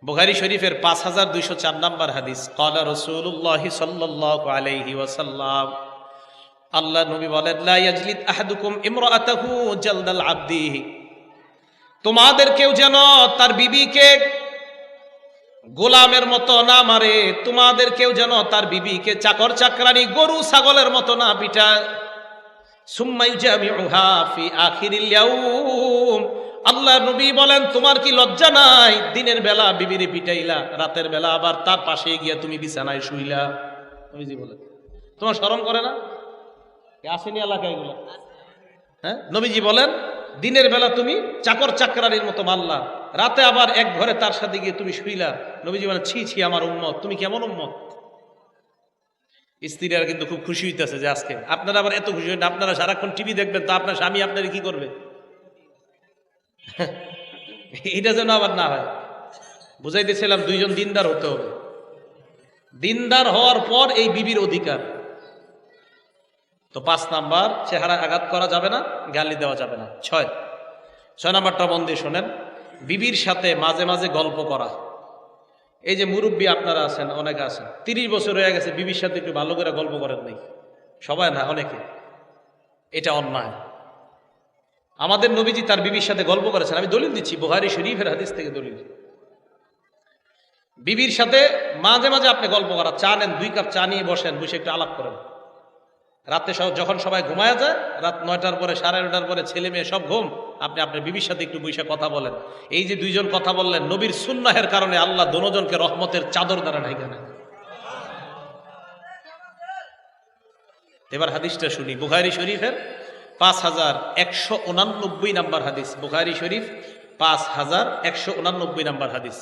বুখারী শরীফের 5204 নম্বর হাদিস, ক্বালা রাসূলুল্লাহ সাল্লাল্লাহু আলাইহি ওয়াসাল্লাম, আল্লাহ নবী বলেন, লা ইয়াজলিদ আহাদুকুম ইমরাআতাহু জালদাল আবদি, তোমাদের কেউ যেন তার বিবিকে গোলামের মতো না মারে, তোমাদের কেউ যেন তার বিবিকে চাকর চাকরানি গরু ছাগলের মতো না পিটায়। সুম্মা ইউজামিউহা ফি আখিরিল ইয়াউম, আল্লাহ নবী বলেন, তোমার কি লজ্জা নাই? দিনের বেলা বিবিরে পিটাইলা, রাতের বেলা আবার তার পাশে গিয়া তুমি বিছানায় শুইলা। নবীজি বলেন, তোমার শরম করে না? আসেনি এলাকায় এগুলো? হ্যাঁ, নবীজি বলেন, দিনের বেলা তুমি চাকর চাকরানির মতো মারলা, রাতে আবার এক ঘরে তার সাথে গিয়ে তুমি শুইলা। নবীজি বলেন, ছি ছি আমার উম্মত, তুমি কেমন উম্মত? স্ত্রীরা কিন্তু খুব খুশি হইতেছে যে আজকে আপনারা আবার এত খুশি হন। আপনারা সারাক্ষণ টিভি দেখবেন, তো আপনার স্বামী আপনার কি করবে? এটা যেন আবার না হয়। বুঝাইতেছিলাম দুইজন দিনদার হতে হবে। দিনদার হওয়ার পর এই বিবির অধিকার। তো 5 নাম্বার, চেহারা আঘাত করা যাবে না, গালি দেওয়া যাবে না। 6 নাম্বারটা মন দিয়ে শোনেন, বিবির সাথে মাঝে মাঝে গল্প করা। এই যে মুরব্বী আপনারা আছেন, অনেকে আছেন 30 বছর হয়ে গেছে, বিবির সাথে একটু ভালো করে গল্প করেন নাই। সবাই না, অনেকে। এটা অন্যায়। আমাদের নবীজি তার বিবির সাথে গল্প করেছেন। আমি দলিল দিচ্ছি, বুখারী শরীফের হাদিস থেকে দলিল। বিবির সাথে মাঝে মাঝে আপনি গল্প করা, চা নেন, 2 কাপ চা নিয়ে বসেন, বসে একটু আলাপ করেন। রাতে যখন সবাই ঘুমায় যায়, রাত 9টার পরে, 9:30টার পরে ছেলে মেয়ে সব ঘুম, আপনি আপনার বিবির সাথে একটু বসে কথা বলেন। এই যে 2 জন কথা বললেন, নবীর সুন্নাহের কারণে আল্লাহ দোনোজনকে রহমতের চাদর দ্বারা ঢাকা নেন। এবার হাদিসটা শুনি, বুখারী শরীফের 5189 নাম্বার হাদিস। বুখারী শরীফ 5189 নাম্বার হাদিস।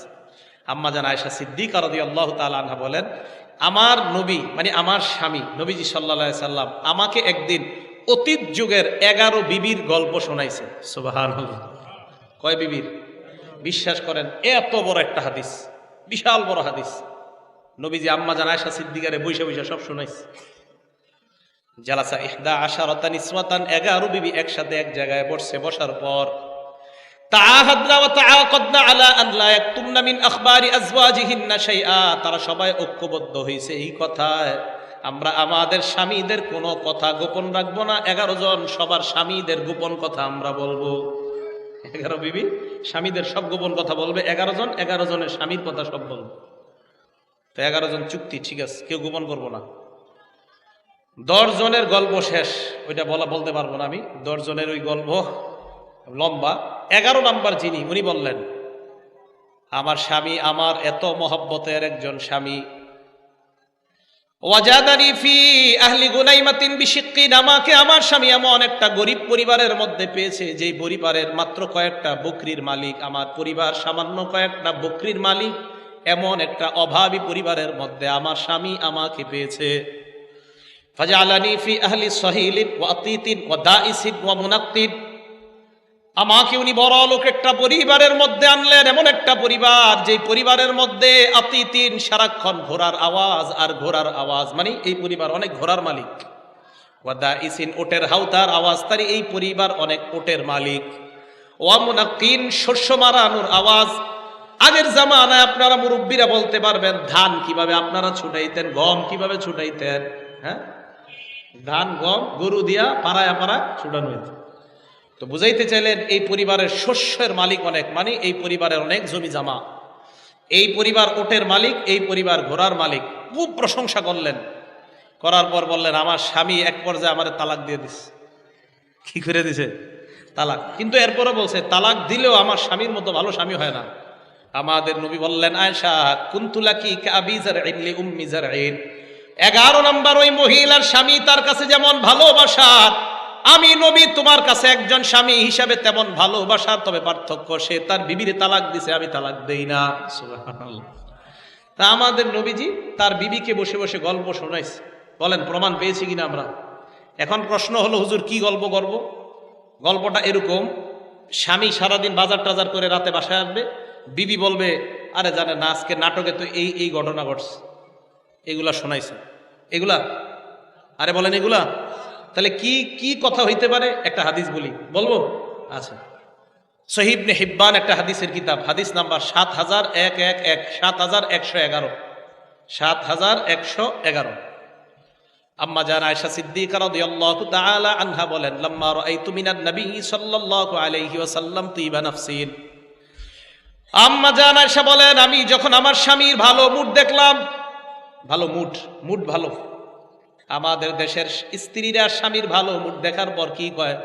আম্মা জান আয়েশা সিদ্দিকা রাদিয়াল্লাহু তাআলা আনহা বলেন, আমার নবী মানে আমার স্বামী নবীজি সাল্লাল্লাহু আলাইহি সাল্লাম আমাকে একদিন অতীত যুগের 11 বিবির গল্প শোনাইছে। সুবহানাল্লাহ। কয় বিবির? বিশ্বাস করেন, এত বড় একটা হাদিস, বিশাল বড় হাদিস। নবীজি আম্মা জান আয়েশা সিদ্দিকারে বইসা বইসা সব শোনাইছে। জালাসা 11 নিসওয়াতান, 11 বিবি একসাথে এক জায়গায় বসছে। বসার পর তাআহাদনা ওয়া তাআকাদনা আলা আন লা ইয়াকতুমনা মিন আখবারি আজওয়াজিহিন্না শাইআ, তারা সবাই ঐক্যবদ্ধ হয়েছে এই কথায়, আমরা আমাদের স্বামীদের কোনো কথা গোপন রাখবো না। 11 জন সবার স্বামীদের গোপন কথা আমরা বলবো। 11 বিবি স্বামীদের সব গোপন কথা বলবে। 11 জন 11 জনের স্বামীর কথা সব বলবে। তো 11 জন চুক্তি, ঠিক আছে, কেউ গোপন করবো না। 10 জনের গল্প শেষ, ওইটা বলতে পারবো না আমি। 10 জনের ওই গল্প লম্বা। 11 নাম্বার যিনি, উনি বললেন, আমার স্বামী আমার এত মহব্বতের একজন স্বামী, ওয়াজাদানি ফি আহলি গুনাইমাতিন বিশিক্কিন, আমাকে আমার স্বামী এমন একটা গরিব পরিবারের মধ্যে পেয়েছে, যেই পরিবারের মাত্র কয়েকটা বকরির মালিক। আমার পরিবার সামান্য কয়েকটা বকরির মালিক, এমন একটা অভাবী পরিবারের মধ্যে আমার স্বামী আমাকে পেয়েছে। ফাজআলানি ফি আহলি সহিলিন ওয়া আতীতিন ওয়া দাইসিন ওয়া মুনাক্কিন, আমাকে উনি বড় লোক একটা পরিবারের মধ্যে আনলেন, এমন একটা পরিবার যে পরিবারের মধ্যে আতীতিন, সারাক্ষণ ঘোড়ার আওয়াজ আর ঘোড়ার আওয়াজ, মানে এই পরিবার অনেক ঘোড়ার মালিক। ওয়া দাইসিন, ওটের হাউতার আওয়াজ, তার এই পরিবার অনেক ওটের মালিক। ওয়া মুনাক্কিন, শস্য মারানোর আওয়াজ। আগের জামানায় আপনারা মুরব্বীরা বলতে পারবেন ধান কিভাবে আপনারা ছুটাইতেন, গম কিভাবে ছুটাইতেন। হ্যাঁ, ধান গম গরু দিয়া পাড়ায় পাড়ায় ছুটানো হইত। তো বুঝাইতে চাইলেন এই পরিবারের শস্যের মালিক অনেক, মানে এই পরিবারের অনেক জমি জামা, এই পরিবার ওটের মালিক, এই পরিবার ঘোড়ার মালিক। খুব প্রশংসা করলেন। করার পর বললেন, আমার স্বামী এক পর্যায়ে আমার তালাক দিয়ে দিছে। কি করে দিছে? তালাক। কিন্তু এরপরে বলছে, তালাক দিলেও আমার স্বামীর মতো ভালো স্বামী হয় না। আমাদের নবী বললেন, আয়েশা কুনতুলাকি কাবি জারইন লি উম্মি জারইন, 11 নাম্বার ওই মহিলার স্বামী তার কাছে যেমন ভালোবাসার, আমি নবী তোমার কাছে একজন স্বামী হিসাবে তেমন ভালোবাসার, তবে পার্থক্য সে তার বিবিরে তালাক দিছে, আমি তালাক দেই না। সুবহানাল্লাহ। তা আমাদের নবীজি তার বিবিকে বসে বসে গল্প শোনাইছে। বলেন প্রমাণ পেয়েছি কিনা আমরা? এখন প্রশ্ন হলো, হুজুর কি গল্প করব? গল্পটা এরকম, স্বামী সারাদিন বাজার টাজার করে রাতে বাসায় আসবে, বিবি বলবে, আরে জানে না আজকে নাটকে তো এই ঘটনা ঘটছে, এগুলা শোনাইছে। এগুলা, আরে বলেন এগুলা, তাহলে কি কি কথা হইতে পারে? একটা হাদিস বলবো? আচ্ছা, সহিহ ইবনে হিব্বান একটা হাদিসের কিতাব, হাদিস নাম্বার ৭১১১, ৭১11, ৭১11। আম্মা জান আয়েশা সিদ্দিকা রাদিয়াল্লাহু তাআলা আনহা বলেন, লাম্মা রাআইতু মিনান নবী সাল্লাল্লাহু আলাইহি ওয়াসাল্লাম তিবা নাফসিন। আম্মা জান আয়েশা বলেন, আমি যখন আমার স্বামীর ভালো মুড দেখলাম, ভালো মুড ভালো। আমাদের দেশের স্ত্রীরা স্বামীর ভালো মুড দেখার পর কি কয়,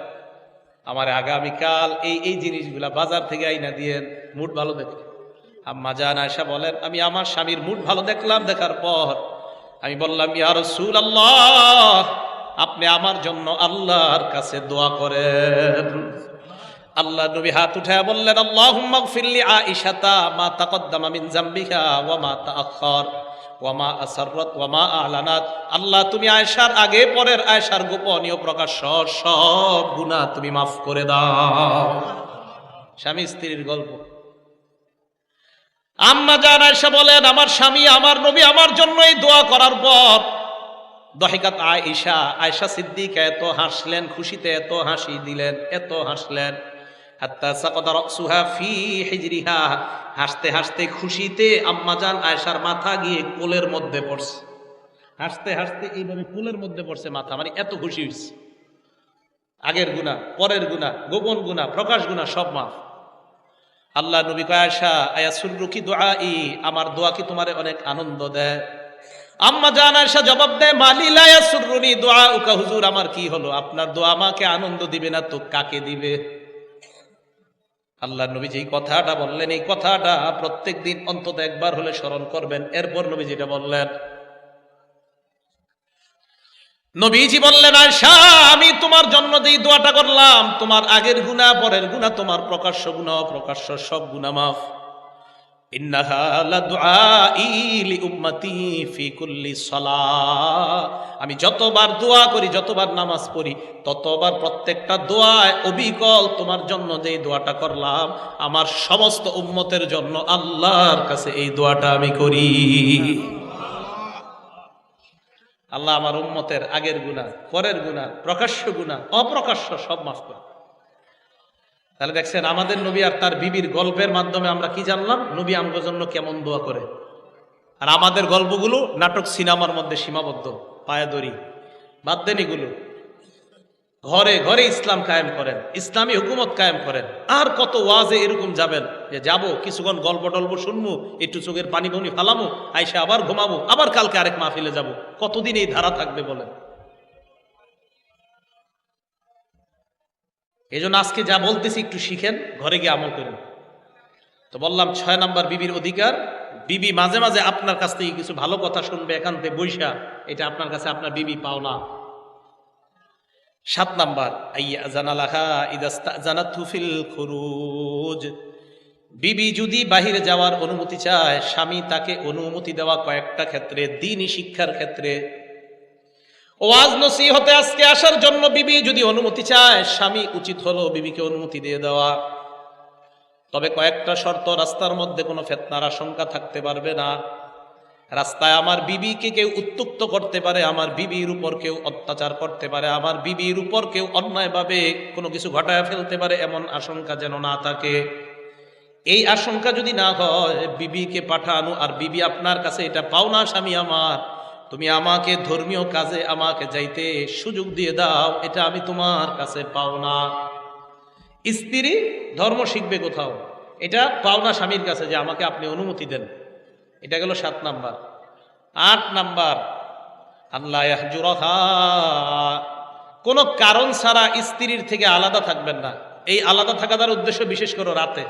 আমার আগামীকাল এই জিনিসগুলা বাজার থেকে আইনা দিয়েন, মুড ভালো দেখে। আম্মা জান আয়েশা বলেন, আমি আমার স্বামীর মুড ভালো দেখলাম, দেখার পর আমি বললাম, ইয়া রাসূলুল্লাহ, আপনি আমার জন্য আল্লাহর কাছে দোয়া করেন। আল্লাহ নবী হাত উঠায় বললেন, আল্লাহুম্মা গফিরলি আয়েশাতা মা তাকদ্দামা মিন যামবিহা ওয়া মা তাআখার ওয়া মা আসররাত ওয়া মা আ'লানাত। আল্লাহ, তুমি আয়েশার আগে পরের, আয়েশার গোপনীয় প্রকাশ্য সব গুনাহ তুমি মাফ করে দাও। স্বামী স্ত্রীর গল্প। আম্মা জান আয়েশা বলেন, আমার স্বামী, আমার নবী আমার জন্য এই দোয়া করার পর দহিকাত আয়েশা সিদ্দিকা এত হাসলেন, খুশিতে এত হাসি দিলেন, এত হাসলেন, হাত্তা সাকাতা রাসুহা ফি হিজরিহা, হাসতে হাসতে খুশিতে আম্মা জান আয়েশার মাথা গিয়ে কোলের মধ্যে পড়ছে। হাসতে হাসতে এইভাবে কোলের মধ্যে পড়ছে মাথা, মানে এত খুশি হয়েছে। আগের গুনাহ, পরের গুনাহ, গোপন গুনাহ, প্রকাশ গুনাহ সব মাফ। আল্লাহ নবী কয়, আয়েশা আয়াসুররুকি দুআই, আমার দোয়া কি তোমারে অনেক আনন্দ দেয়? আম্মা জান আয়েশা জবাব দেয়, মালি লা ইয়াসুররুনি দুআউকা, হুজুর আমার কি হলো, আপনার দোয়া আমাকে আনন্দ দিবে না তো কাকে দিবে? আল্লাহ নবী যেই কথাটা বললেন, এই কথাটা প্রত্যেকদিন অন্তত একবার হলে স্মরণ করবেন। এরপর নবী যেটা বললেন, নবীজি বললেন, আয়েশা, আমি তোমার জন্য যেই দোয়াটা করলাম, তোমার আগের গুনাহ, পরের গুনাহ, তোমার প্রকাশ্য গুনাহ, অপ্রকাশ্য সব গুনাহ মাফ। ইন্নাহা লাদুআই লিউম্মতি ফি কুল্লি সালাহ, আমি যতবার দোয়া করি, যতবার নামাজ পড়ি, ততবার প্রত্যেকটা দোয়ায় অবিকল তোমার জন্য যেই দোয়াটা করলাম, আমার সমস্ত উম্মতের জন্য আল্লাহর কাছে এই দোয়াটা আমি করি। আল্লাহ আমার উম্মতের আগের গুনাহ, পরের গুনাহ, প্রকাশ্য গুনাহ, অপ্রকাশ্য সব মাফ করে। তাহলে দেখছেন, আমাদের নবী আর তার বিবির গল্পের মাধ্যমে আমরা কি জানলাম, নবী আমগোর জন্য কেমন দোয়া করে। আর আমাদের গল্পগুলো নাটক সিনেমার মধ্যে সীমাবদ্ধ, পায়াদড়ি বাদ দেন, এগুলো ঘরে ঘরে ইসলাম কায়েম করেন, ইসলামী হুকুমত কায়েম করেন। আর কত ওয়াজে এরকম যাবেন যে যাব কিছুক্ষণ গল্প টল্প শুনবো, একটু চোখের পানি বনি ফালামো, আইসা আবার ঘুমাবো, আবার কালকে আরেক মাহফিলে যাব। কতদিন এই ধারা থাকবে বলেন? এই জন্য আজকে যা বলতেছি একটু শিখেন, ঘরে গিয়ে আমল করেন। তো বললাম ৬ নাম্বার বিবির অধিকার, বিবি মাঝে মাঝে আপনার কাছ থেকে কিছু ভালো কথা শুনবে একান্তে বৈশা, এটা আপনার কাছে আপনার বিবি পাওনা। ৭ নাম্বার, আইয়াজানালাহা ইদাস্তাজানাতহু ফিল খুরুজ, বিবি যদি বাহিরে যাওয়ার অনুমতি চায়, স্বামী তাকে অনুমতি দেওয়া কয়েকটা ক্ষেত্রে, দ্বীনি শিক্ষার ক্ষেত্রে, ওয়াজ নসিহতে আজকে আসার জন্য বিবি যদি অনুমতি চায়, স্বামী উচিত হলো বিবিকে অনুমতি দিয়ে দেওয়া। তবে কয়েকটা শর্ত, রাস্তার মধ্যে কোনো ফিতনার আশঙ্কা থাকতে পারবে না, রাস্তায় আমার বিবিকে কেউ উত্ত্যক্ত করতে পারে, আমার বিবির উপর কেউ অত্যাচার করতে পারে, আমার বিবির উপর কেউ অন্যায়ভাবে কোনো কিছু ঘটায় ফেলতে পারে, এমন আশঙ্কা যেন না থাকে। এই আশঙ্কা যদি না হয়, বিবিকে পাঠানো, আর বিবি আপনার কাছে এটা পাওনা, স্বামী আমার, তুমি আমাকে ধর্মীয় কাজে আমাকে যাইতে সুযোগ দিয়ে দাও, এটা আমি তোমার কাছে পাওনা। স্ত্রী ধর্ম শিখবে কোথাও, এটা পাওনা স্বামীর কাছে যে আমাকে আপনি অনুমতি দেন। এটা গেল ৭ নাম্বার। ৮ নাম্বার, আল্লাহ ইয়াহজুরহা, কোনো কারণ ছাড়া স্ত্রীর থেকে আলাদা থাকবেন না। এই আলাদা থাকার উদ্দেশ্য বিশেষ করে রাতে,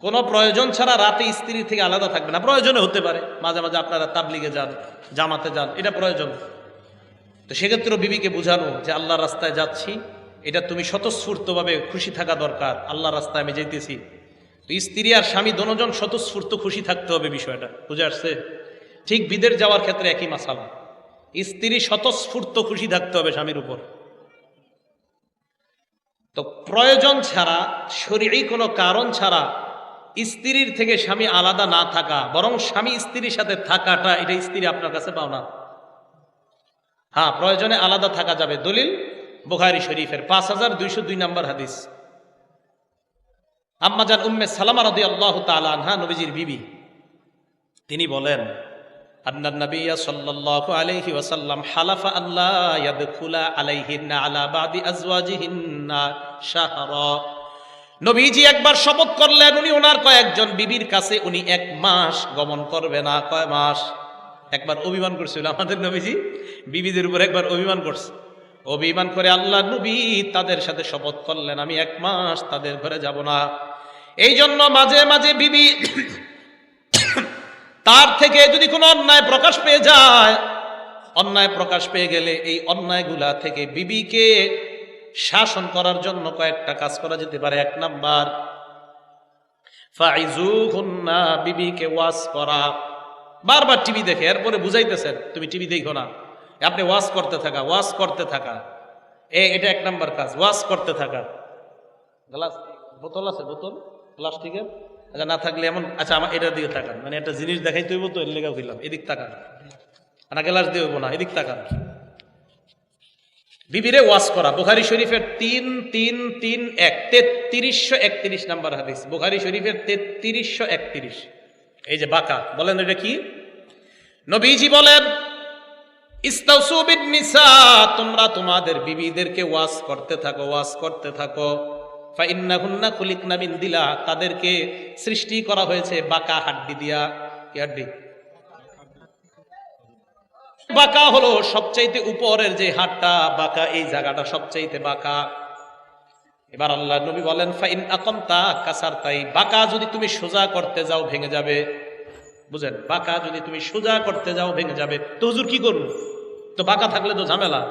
কোনো প্রয়োজন ছাড়া রাতে স্ত্রীর থেকে আলাদা থাকবে না। প্রয়োজনে হতে পারে, মাঝে মাঝে আপনারা তাবলিগে যান, জামাতে যান, এটা প্রয়োজন। তো সেক্ষেত্রে বিবিকে বুঝানো যে আল্লাহর রাস্তায় যাচ্ছি, এটা তুমি স্বতঃস্ফূর্তভাবে খুশি থাকা দরকার, আল্লাহর রাস্তায় আমি যেতেছি। তো স্ত্রী আর স্বামী দুজন স্বতঃস্ফূর্ত খুশি থাকতে হবে, বিষয়টা বুঝে আসছে? ঠিক বিদেশ যাওয়ার ক্ষেত্রে একই মাসালা, স্ত্রী স্বতঃস্ফূর্ত খুশি থাকতে হবে স্বামীর উপর। তো প্রয়োজন ছাড়া, শরীয়ী কোনো কারণ ছাড়া স্ত্রীর থেকে স্বামী আলাদা না থাকা, বরং স্বামী স্ত্রীর সাথে থাকাটা, এটা স্ত্রী আপনার কাছে পাও না। হ্যাঁ, প্রয়োজনে আলাদা থাকা যাবে। দলিল বুখারী শরীফের 5202 নম্বর হাদিস। আম্মাজান উম্মে সালামা রাদিয়াল্লাহু তাআলা আনহা নবীজির বিবি, তিনি বলেন আন্নান নাবিয়্যা সাল্লাল্লাহু আলাইহি ওয়াসাল্লাম হালাফা আল্লা ইয়াদখুলা আলাইহিন্না আলা বাদি আজওয়াজিহিন্না শাহরা। নবীজি একবার শপথ করলেন উনি ওনার কয়েকজন বিবির কাছে উনি 1 মাস গমন করবে না। কয় মাস? একবার অভিমান করছিল আমাদের নবীজি, বিবিদের উপর একবার অভিমান করছে। অভিমান করে আল্লাহ নবী তাদের সাথে শপথ করলেন আমি 1 মাস তাদের ঘরে যাব না। এই জন্য মাঝে মাঝে বিবি তার থেকে যদি কোনো অন্যায় প্রকাশ পেয়ে যায়, অন্যায় প্রকাশ পেয়ে গেলে এই অন্যায়গুলা থেকে বিবিকে শাসন করার জন্য কয়েকটা কাজ করা যেতে পারে। 1 নাম্বার, ফাইজুহুন্না, বিবিকে ওয়াজ করা। বারবার টিভি দেখে এরপরে বুঝাইতেছেন তুমি টিভি দেখো না, আপনি ওয়াজ করতে থাকা, ওয়াজ করতে থাকা, এটা 1 নাম্বার কাজ, ওয়াজ করতে থাকা। গ্লাস বোতল আছে? বোতল প্লাস্টিকের? আচ্ছা না থাকলে এমন, আচ্ছা আমার এটার দিকে তাকান, মানে একটা জিনিস দেখাই তৈব তো এর লেগা হইলাম, এদিক তাকান না, গ্লাস দিয়ে হইব না, এদিক তাকান। বিবিরে ওয়াজ করা। বুখারী শরীফের 3-3-3-1 3331 নাম্বার হাদিস, বুখারী শরীফের 3331। এই যে বাঁকা, বলেন এটা কি? নবীজি বলেন ইস্তাউসু বিন নিসা, তোমরা তোমাদের বিবিদেরকে ওয়াজ করতে থাকো, ওয়াজ করতে থাকো। ফাইন্নাহুন্না খুলিকনা মিন দিলা, তাদেরকে সৃষ্টি করা হয়েছে বাঁকা হাড্ডি দিয়া। কি হাড্ডি? বাঁকা হলো সবচাইতে উপরের যে হাড়টা বাঁকা, এই জায়গাটা সবচাইতে বাঁকা। এবার আল্লাহ নবী বলেন ফাইন আকামতা কাসারতাই, বাঁকা যদি তুমি সোজা করতে যাও ভেঙে যাবে। বুঝেন, বাঁকা যদি তুমি সোজা করতে যাও ভেঙে যাবে। তো হুজুর কি করব? তো বাঁকা থাকলে তো ঝামেলা।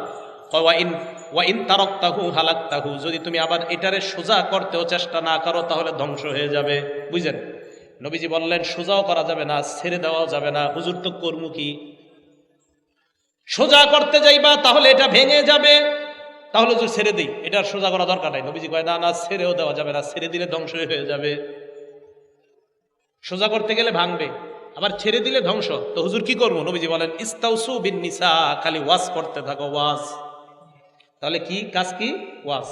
ওয়াইন তারাকতাহু হালাকতাহু, যদি তুমি আবার এটারে সোজা করতেও চেষ্টা না করো তাহলে ধ্বংস হয়ে যাবে। বুঝেন, নবীজি বললেন সোজাও করা যাবে না, ছেড়ে দেওয়াও যাবে না। হুজুর তো কর্ম কি? সোজা করতে যাইবা তাহলে এটা ভেঙে যাবে, তাহলে হুজুর ছেড়ে দিই, এটা সোজা করা দরকার নাই। নবীজি কয় না না, ছেড়েও দেওয়া যাবে না, ছেড়ে দিলে ধ্বংস হয়ে যাবে। সোজা করতে গেলে ভাঙবে, আবার ছেড়ে দিলে ধ্বংস। তো হুজুর কি করবো? নবীজি বলেন ইস্তাউসু বিন নিসা, খালি ওয়াজ করতে থাকো, ওয়াজ। তাহলে কি কাজ? কি? ওয়াজ।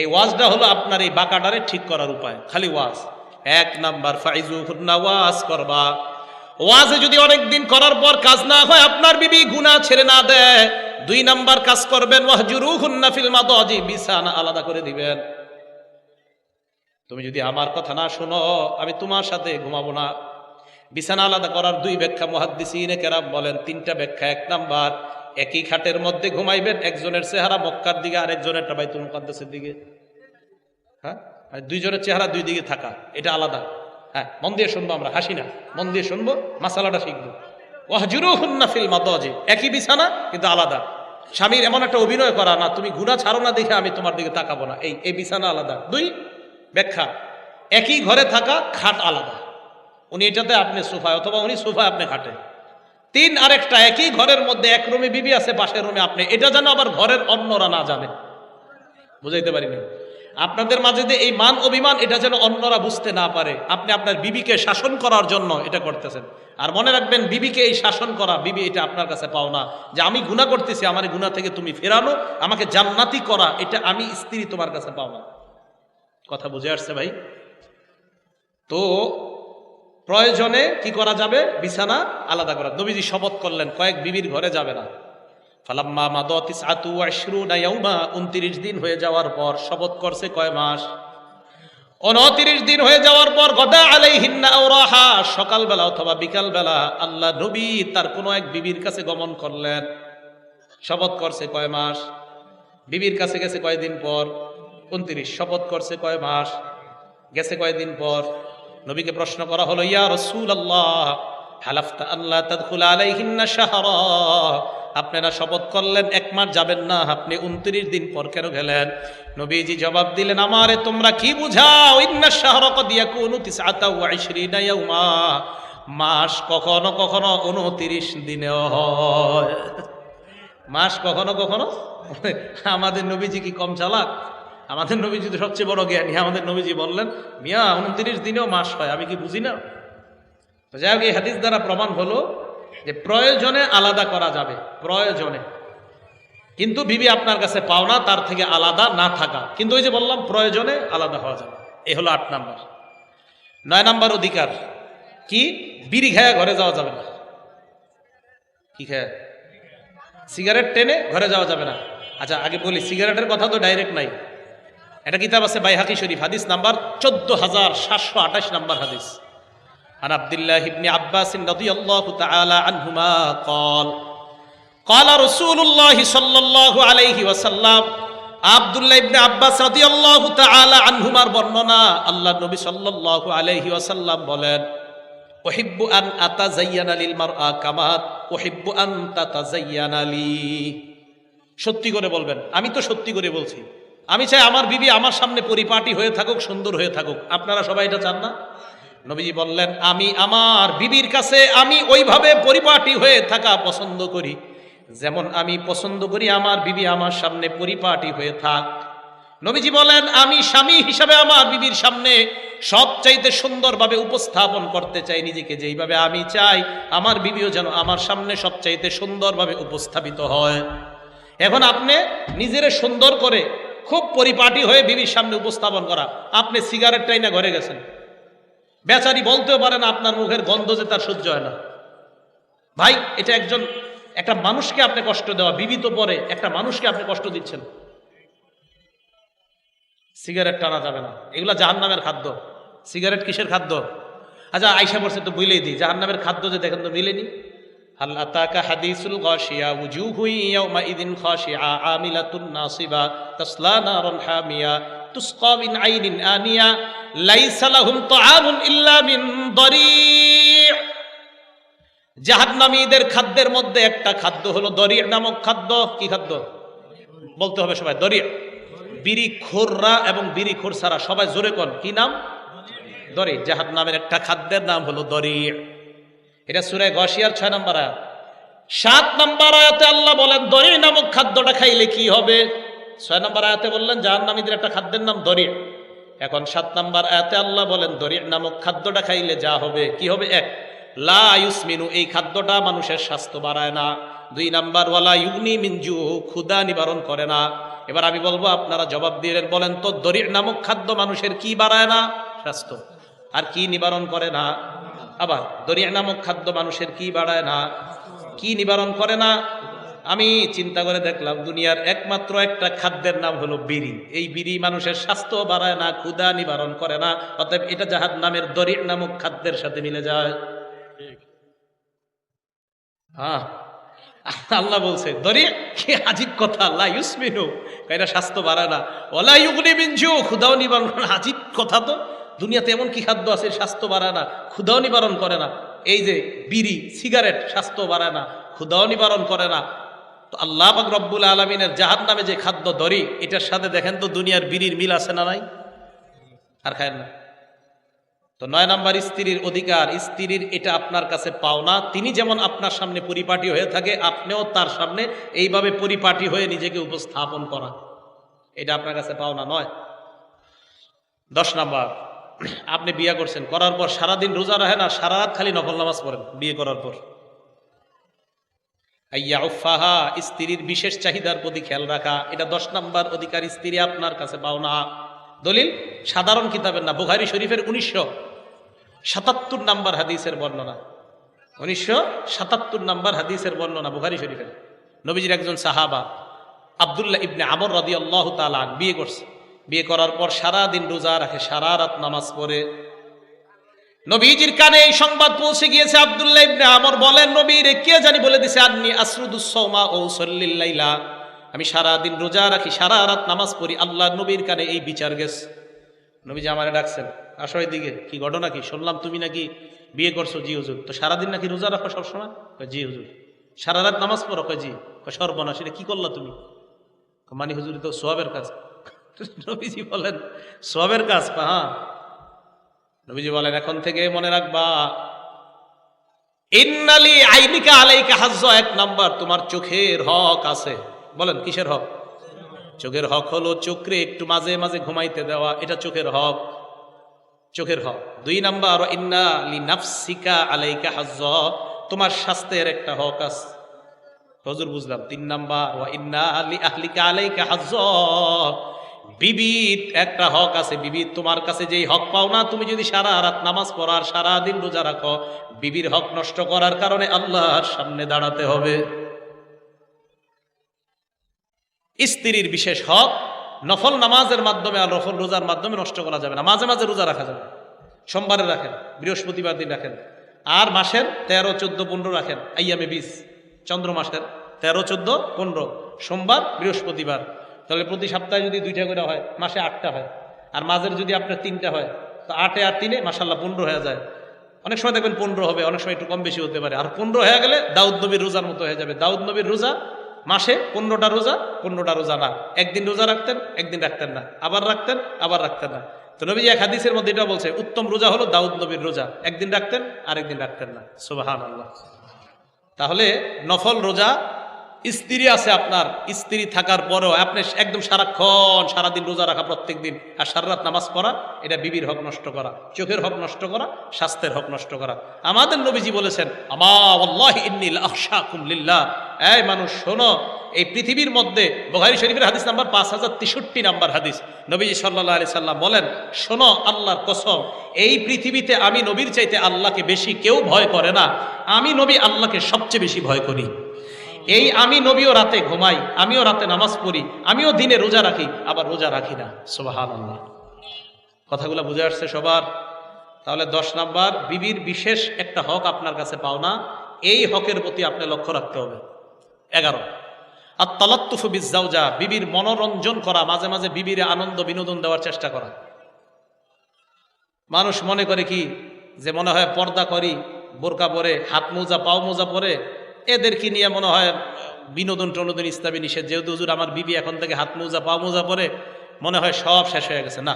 এই ওয়াজটা হলো আপনার এই বাঁকাটারে ঠিক করার উপায়, খালি ওয়াজ। 1 নাম্বার ফাইজুহুন্না, ওয়াজ করবা। ওয়াজে যদি অনেকদিন করার পর কাজ না হয়, আপনার বিবি গুনাহ ছেড়ে না দেয়, 2 নাম্বার কাজ করবেন ওয়াহজুরুহুন্না ফিল মাদাজি, বিছানা আলাদা করে দিবেন। তুমি যদি আমার কথা না শোনো আমি তোমার সাথে ঘুমাবো না। বিছানা আলাদা করার 2 ব্যাখ্যা মুহাদ্দিসিনে কেরাম বলেন, 3টা ব্যাখ্যা। 1 নাম্বার, একই খাটের মধ্যে ঘুমাইবেন, একজনের চেহারা মক্কার দিকে আর একজনেরটা বাইতুল মুকাদ্দাসের দিকে। হ্যাঁ, 2 জনের চেহারা 2 দিকে থাকা, এটা আলাদা। হ্যাঁ, মন দিয়ে শুনবো, আমরা হাসি না, মন দিয়ে শুনবো, মাসালাটা শিখবো। ওয়াহজুরুহুন্না ফিল মাদাজি, একই বিছানা কিন্তু আলাদা। স্বামীর এমন একটা অভিনয় করা না, তুমি গুনাহ ছাড়ো না দেখে আমি তোমার দিকে তাকাবো না, এই বিছানা আলাদা। 2 ব্যাখ্যা, একই ঘরে থাকা, খাট আলাদা, উনি এটাতে আপনি সোফায়, অথবা উনি সোফায় আপনি খাটে। 3 আরেকটা, একই ঘরের মধ্যে 1 রুমে বিবি আছে, পাশের রুমে আপনি, এটা যেন আবার ঘরের অন্যরা না জানে। বুঝাইতে পারিনি? আপনাদের মাঝে যে এই মান অভিমান, এটা যেন অন্যরা বুঝতে না পারে। আপনি আপনার বিবিকে শাসন করার জন্য এটা করতেছেন। আর মনে রাখবেন, বিবিকে এই শাসন করা, বিবি এটা আপনার কাছে পাও না যে আমি গুনাহ করতেছি, আমার গুনাহ থেকে তুমি ফেরানো, আমাকে জান্নাতি করা, এটা আমি স্ত্রী তোমার কাছে পাও না। কথা বুঝে আসছে ভাই? তো প্রয়োজনে কি করা যাবে? বিছানা আলাদা করা। নবীজি শপথ করলেন কয়েক বিবির ঘরে যাবে না। ফালাম্মা মাদাত 29 ইয়াউমা, 29 দিন হয়ে যাওয়ার পর, শপথ করছে কয় মাস? 29 দিন হয়ে যাওয়ার পর, গদা আলাইহিন্না আওরাহা, সকালবেলা অথবা বিকালবেলা আল্লাহ নবী তার কোনো এক বিবির কাছে গমন করলেন। শপথ করছে কয় মাস? বিবির কাছে গেছে কয়দিন পর? 29। শপথ করছে কয় মাস? গেছে কয়দিন পর? নবীকে প্রশ্ন করা হলো, ইয়া রাসূলুল্লাহ হালাফতা আল্লাহ তাদখুল আলাইহিন্না শাহরা, আপনারা শপথ করলেন 1 মাস যাবেন না, আপনি 29 দিন পর কেন গেলেন? নবীজি জবাব দিলেন, আমারে তোমরা কি বুঝাও? ইন্না শাহরা কদ ইয়াকুনু 29 ইয়াউমা, মাস কখনো কখনো 29 দিনেও হয়। মাস কখনো কখনো। আমাদের নবীজি কি কম চালাক? আমাদের নবীজি তো সবচেয়ে বড় জ্ঞানী। আমাদের নবীজি বললেন, মিয়া 29 দিনেও মাস হয়, আমি কি বুঝি না? তো যাই হোক, এই হাদিস দ্বারা প্রমাণ হলো যে প্রয়োজনে আলাদা করা যাবে, প্রয়োজনে। কিন্তু বিবি আপনার কাছে পাও না, তার থেকে আলাদা না থাকা। কিন্তু ওই যে বললাম, প্রয়োজনে আলাদা হওয়া যাবে। এই হলো 8 নাম্বার। 9 নাম্বার অধিকার কি? বিড়ি খায়া ঘরে যাওয়া যাবে না। কি খায়া? সিগারেট টেনে ঘরে যাওয়া যাবে না। আচ্ছা আগে বলি, সিগারেটের কথা তো ডাইরেক্ট নাই। এটা কিতাব আছে বাইহাকি শরীফ, হাদিস নাম্বার 14728 নাম্বার হাদিস। আন আব্দুল্লাহ ইবনে আব্বাস রাদিয়াল্লাহু তাআলা আনহুমা قال قال رسول الله صلى الله عليه وسلم। আব্দুল্লাহ ইবনে আব্বাস রাদিয়াল্লাহু তাআলা আনহুমার বর্ণনা, আল্লাহর নবী সাল্লাল্লাহু আলাইহি ওয়াসাল্লাম বলেন, উহিব্বু আন আতাযায়্যানা লিল মারআ কামা উহিব্বু আন তাতাযায়্যানা লি। সত্যি করে বলবেন, আমি তো সত্যি করে বলছি, আমি চাই আমার বিবি আমার সামনে পরিপাটি হয়ে থাকুক, সুন্দর হয়ে থাকুক। আপনারা সবাই এটা চান না? নবীজি বললেন, আমি আমার বিবির কাছে আমি ওইভাবে পরিপাটি হয়ে থাকা পছন্দ করি যেমন আমি পছন্দ করি আমার বিবি আমার সামনে পরিপাটি হয়ে থাক। নবীজি বলেন, আমি স্বামী হিসাবে আমার বিবির সামনে সবচাইতে সুন্দরভাবে উপস্থাপন করতে চাই নিজেকে, যেইভাবে আমি চাই আমার বিবিও যেন আমার সামনে সবচাইতে সুন্দরভাবে উপস্থাপিত হয়। এখন আপনি নিজেরে সুন্দর করে খুব পরিপাটি হয়ে বিবির সামনে উপস্থাপন করা, আপনি সিগারেট টাইনা ঘরে গেছেন, বেচারি বলতেও পারে না, আপনার মুখের গন্ধ যে তার সহ্য হয় না। ভাই, এটা একটা মানুষকে আপনি কষ্ট দেওয়া, বিবি তো পরে, একটা মানুষকে আপনি কষ্ট দিচ্ছেন। সিগারেট টানা যাবে না, এগুলা জাহান্নামের খাদ্য। সিগারেট কিসের খাদ্য? আচ্ছা আয়সা পড়ছে তো বুঝলেই দিই, জাহান্নামের খাদ্য যে দেখেন তো মিলেনি। হাল আতাকা হাদিসুল গাশিয়া উজুহু ইয়াউমাইদিন খাশিআ আমিলাতুন নাসিবা তাসলা নারান হামিয়া তুসকা মিন আইনিন আনিয়া লাইসা লাহুম তাআমুন ইল্লা মিন দরি'। জাহান্নামীদের খাদ্যের মধ্যে একটা খাদ্য হলো দরি' নামক খাদ্য। কি খাদ্য বলতে হবে সবাই? দরি'। বিড়িখোররা এবং বিড়িখোর ছাড়া সবাই জোরে কোন কি নাম? দরি'। জাহান্নামের একটা খাদ্যের নাম হলো দরি'। এটা সূরা গাশিয়ার 6 নম্বর আয়াত। 7 নম্বর আয়াতে আল্লাহ বলেন দরি' নামক খাদ্যটা খাইলে কি হবে। 6 নম্বর আয়াতে বললেন জাহান্নামীদের একটা খাদ্যের নাম দরি'। এখন 7 নম্বর আয়াতে আল্লাহ বলেন দরি' নামক খাদ্যটা খাইলে যা হবে, কি হবে? 1, লা ইউসমিনু, এই খাদ্যটা মানুষের স্বাস্থ্য বাড়ায় না। 2 নাম্বার, ওয়ালা ইউগনি মিন জু, ক্ষুধা নিবারণ করে না। এবার আমি বলবো, আপনারা জবাব দিয়ে বলেন তো দরি' নামক খাদ্য মানুষের কি বাড়ায় না? স্বাস্থ্য। আর কি নিবারণ করে না? আবার দরি' নামক খাদ্য মানুষের কি বাড়ায় না, কি নিবারণ করে না? আমি চিন্তা করে দেখলাম দুনিয়ার একমাত্র একটা খাদ্যের নাম হলো বিড়ি। এই বিড়ি মানুষের স্বাস্থ্য বাড়ায় না, ক্ষুধা নিবারণ করে না, অতএব এটা জাহান্নামের দরি' নামক খাদ্যের সাথে মিলে যায়। হ্যাঁ, আল্লাহ বলছে দরি', কি আজীব কথা, লা ইউসমিনু, এটা স্বাস্থ্য বাড়ায় না, ওয়ালা ইউগনি মিন জু, ক্ষুধাও নিবারণ করে না। আজীব কথা তো, দুনিয়াতে এমন কি খাদ্য আছে স্বাস্থ্য বাড়ায় না, ক্ষুধাও নিবারণ করে না? এই যে বিড়ি, সিগারেট স্বাস্থ্য বাড়ায় না, ক্ষুধাও নিবারণ করে না। তো আল্লাহ পাক রব্বুল আলামিনের জাহান্নামে যে খাদ্য দরি, এটার সাথে দেখেন তো দুনিয়ার বিড়ির মিল আছে না নাই? আর খায় না। তো 9 নাম্বার স্ত্রীর অধিকার, স্ত্রীর এটা আপনার কাছে পাওনা। তিনি যেমন আপনার সামনে পরিপাটি হয়ে থাকে, আপনিও তার সামনে এইভাবে পরিপাটি হয়ে নিজেকে উপস্থাপন করা, এটা আপনার কাছে পাওনা নয়। 10 নাম্বার, আপনি বিয়ে করছেন, করার পর সারাদিন রোজা রাখেন আর সারা রাত খালি নফল নামাজ পড়েন বিয়ে করার পর। আইয়া উফাহা, স্ত্রীর বিশেষ চাহিদার প্রতি খেয়াল রাখা, এটা 10 নাম্বার অধিকার, স্ত্রী আপনার কাছে পাওনা। দলিল সাধারণ কিতাবের না, বুখারী শরীফের 1977 নাম্বার হাদিসের বর্ণনা। 1977 নাম্বার হাদিসের বর্ণনা বুখারী শরীফের। নবীজির একজন সাহাবা আব্দুল্লাহ ইবনে আমর রাদিয়াল্লাহু তাআলা বিয়ে করছে। বিয়ে করার পর সারা দিন রোজা রাখে, সারা রাত নামাজ পড়ে। নবীজির কানে এই সংবাদ পৌঁছে গিয়েছে। আব্দুল্লাহ ইবনে আমর বলেন, নবী রে, কে জানি বলে দিছে আন্নি আসরুদুস সাওমা ও উসাল্লিল লাইলা, আমি সারা দিন রোজা রাখি, সারা রাত নামাজ পড়ি। আল্লাহ নবীর কানে এই বিচার গেছে। নবীজি আমারে ডাকছেন, আসো এদিকে, কি ঘটনা কি? শুনলাম তুমি নাকি বিয়ে করছো। জি হুজুর। তো সারাদিন নাকি রোজা রাখো সবসময়? জি হুজুর। সারা রাত নামাজ পড়ো? জি। সর্বনাশ, এটা কি করলা তুমি? মানে হুজুর তো সওয়াবের কাজ। নবীজি বলেন সওয়াবের কাজ? হ্যাঁ। নবীজি বলেন এখন থেকে মনে রাখবা, ইন্নালি আইনিকা আলাইকা হাজ্জ, 1 নাম্বার তোমার চোখের হক আছে। বলেন কিসের হক? চোখের হক হলো চোখে একটু মাঝে মাঝে ঘুমাইতে দেওয়া, এটা চোখের হক, চোখের হক। 2 নাম্বার, ইন্না লিনাফসিকা আলাইকা হাজ্জ, তোমার স্বাস্থ্যের একটা হক আছে। হুজুর বুঝলাম। 3 নাম্বার, ওয়া ইন্না লিআহলিকা আলাইকা হাজ্জ, বিবির একটা হক আছে। বিবির তোমার কাছে যেই হক পাও না, তুমি যদি সারা রাত নামাজ পড়ার সারা দিন রোজা রাখো, বিবির হক নষ্ট করার কারণে আল্লাহর সামনে দাঁড়াতে হবে। স্ত্রীর বিশেষ হক নফল নামাজের মাধ্যমে আর নফল রোজার মাধ্যমে নষ্ট করা যাবে না। মাঝে মাঝে রোজা রাখা যাবে, সোমবারে রাখেন, বৃহস্পতিবার দিন রাখেন, আর মাসের 13, 14, 15 রাখেন। আইয়ামে 20, চন্দ্র মাসের 13, 14, 15, সোমবার বৃহস্পতিবার। তাহলে প্রতি সপ্তাহে যদি 2টা করে হয়, মাসে 8টা হয়। আর মাঝের যদি আপনার 3টা হয়, তো 8 আর 3 মাশাআল্লাহ 15 হয়ে যায়। অনেক সময় দেখবেন 15 হবে, অনেক সময় একটু কম বেশি হতে পারে। আর 15 হয়ে গেলে দাউদ নবীর রোজার মতো হয়ে যাবে। দাউদ নবীর রোজা মাসে 15টা রোজা, 15টা রোজা না, একদিন রোজা রাখতেন, একদিন রাখতেন না, আবার রাখতেন, আবার রাখতেন না। তো নবী এক হাদিসের মধ্যে এটা বলছে, উত্তম রোজা হলো দাউদ নবীর রোজা, একদিন রাখতেন আর একদিন রাখতেন না। সুবহানাল্লাহ। তাহলে নফল রোজা, স্ত্রী আছে আপনার, স্ত্রী থাকার পরেও আপনি একদম সারাক্ষণ সারাদিন রোজা রাখা প্রত্যেক দিন, আর সারা রাত নামাজ পড়া, এটা বিবির হক নষ্ট করা, চোখের হক নষ্ট করা, স্বাস্থ্যের হক নষ্ট করা। আমাদের নবীজি বলেছেন, আমা ওয়াল্লাহি ইন্নী লাআখশাকুম লিল্লাহ, এই মানুষ শোনো, এই পৃথিবীর মধ্যে, বুখারী শরীফের হাদিস নাম্বার 5063 নাম্বার হাদিস, নবীজি সাল্লাল্লাহু আলাইহি সাল্লাম বলেন, শোনো আল্লাহর কসম, এই পৃথিবীতে আমি নবীর চাইতে আল্লাহকে বেশি কেউ ভয় করে না, আমি নবী আল্লাহকে সবচেয়ে বেশি ভয় করি। এই আমি নবীও রাতে ঘুমাই, আমিও রাতে নামাজ পড়ি, আমিও দিনে রোজা রাখি, আবার রোজা রাখি না। সুবহানাল্লাহ। কথাগুলো বুঝে আসছে সবার? তাহলে 10 নাম্বার, বিবির বিশেষ একটা হক আপনার কাছে পাও না, এই হকের প্রতি আপনি লক্ষ্য রাখতে হবে। 11, আত-তালাত্তুফু বিজ-জাওজা, বিবির মনোরঞ্জন করা, মাঝে মাঝে বিবির আনন্দ বিনোদন দেওয়ার চেষ্টা করা। মানুষ মনে করে কি যে মনে হয় পর্দা করি, বোরকা পরে, হাত মোজা পাও মোজা পরে, এদেরকে নিয়ে মনে হয় বিনোদন টনোদন ইসলামী নিষেধ, যেহেতু হুজুর আমার বিবি এখন থেকে হাত মোজা পা মোজা পরে, মনে হয় সব শেষ হয়ে গেছে। না,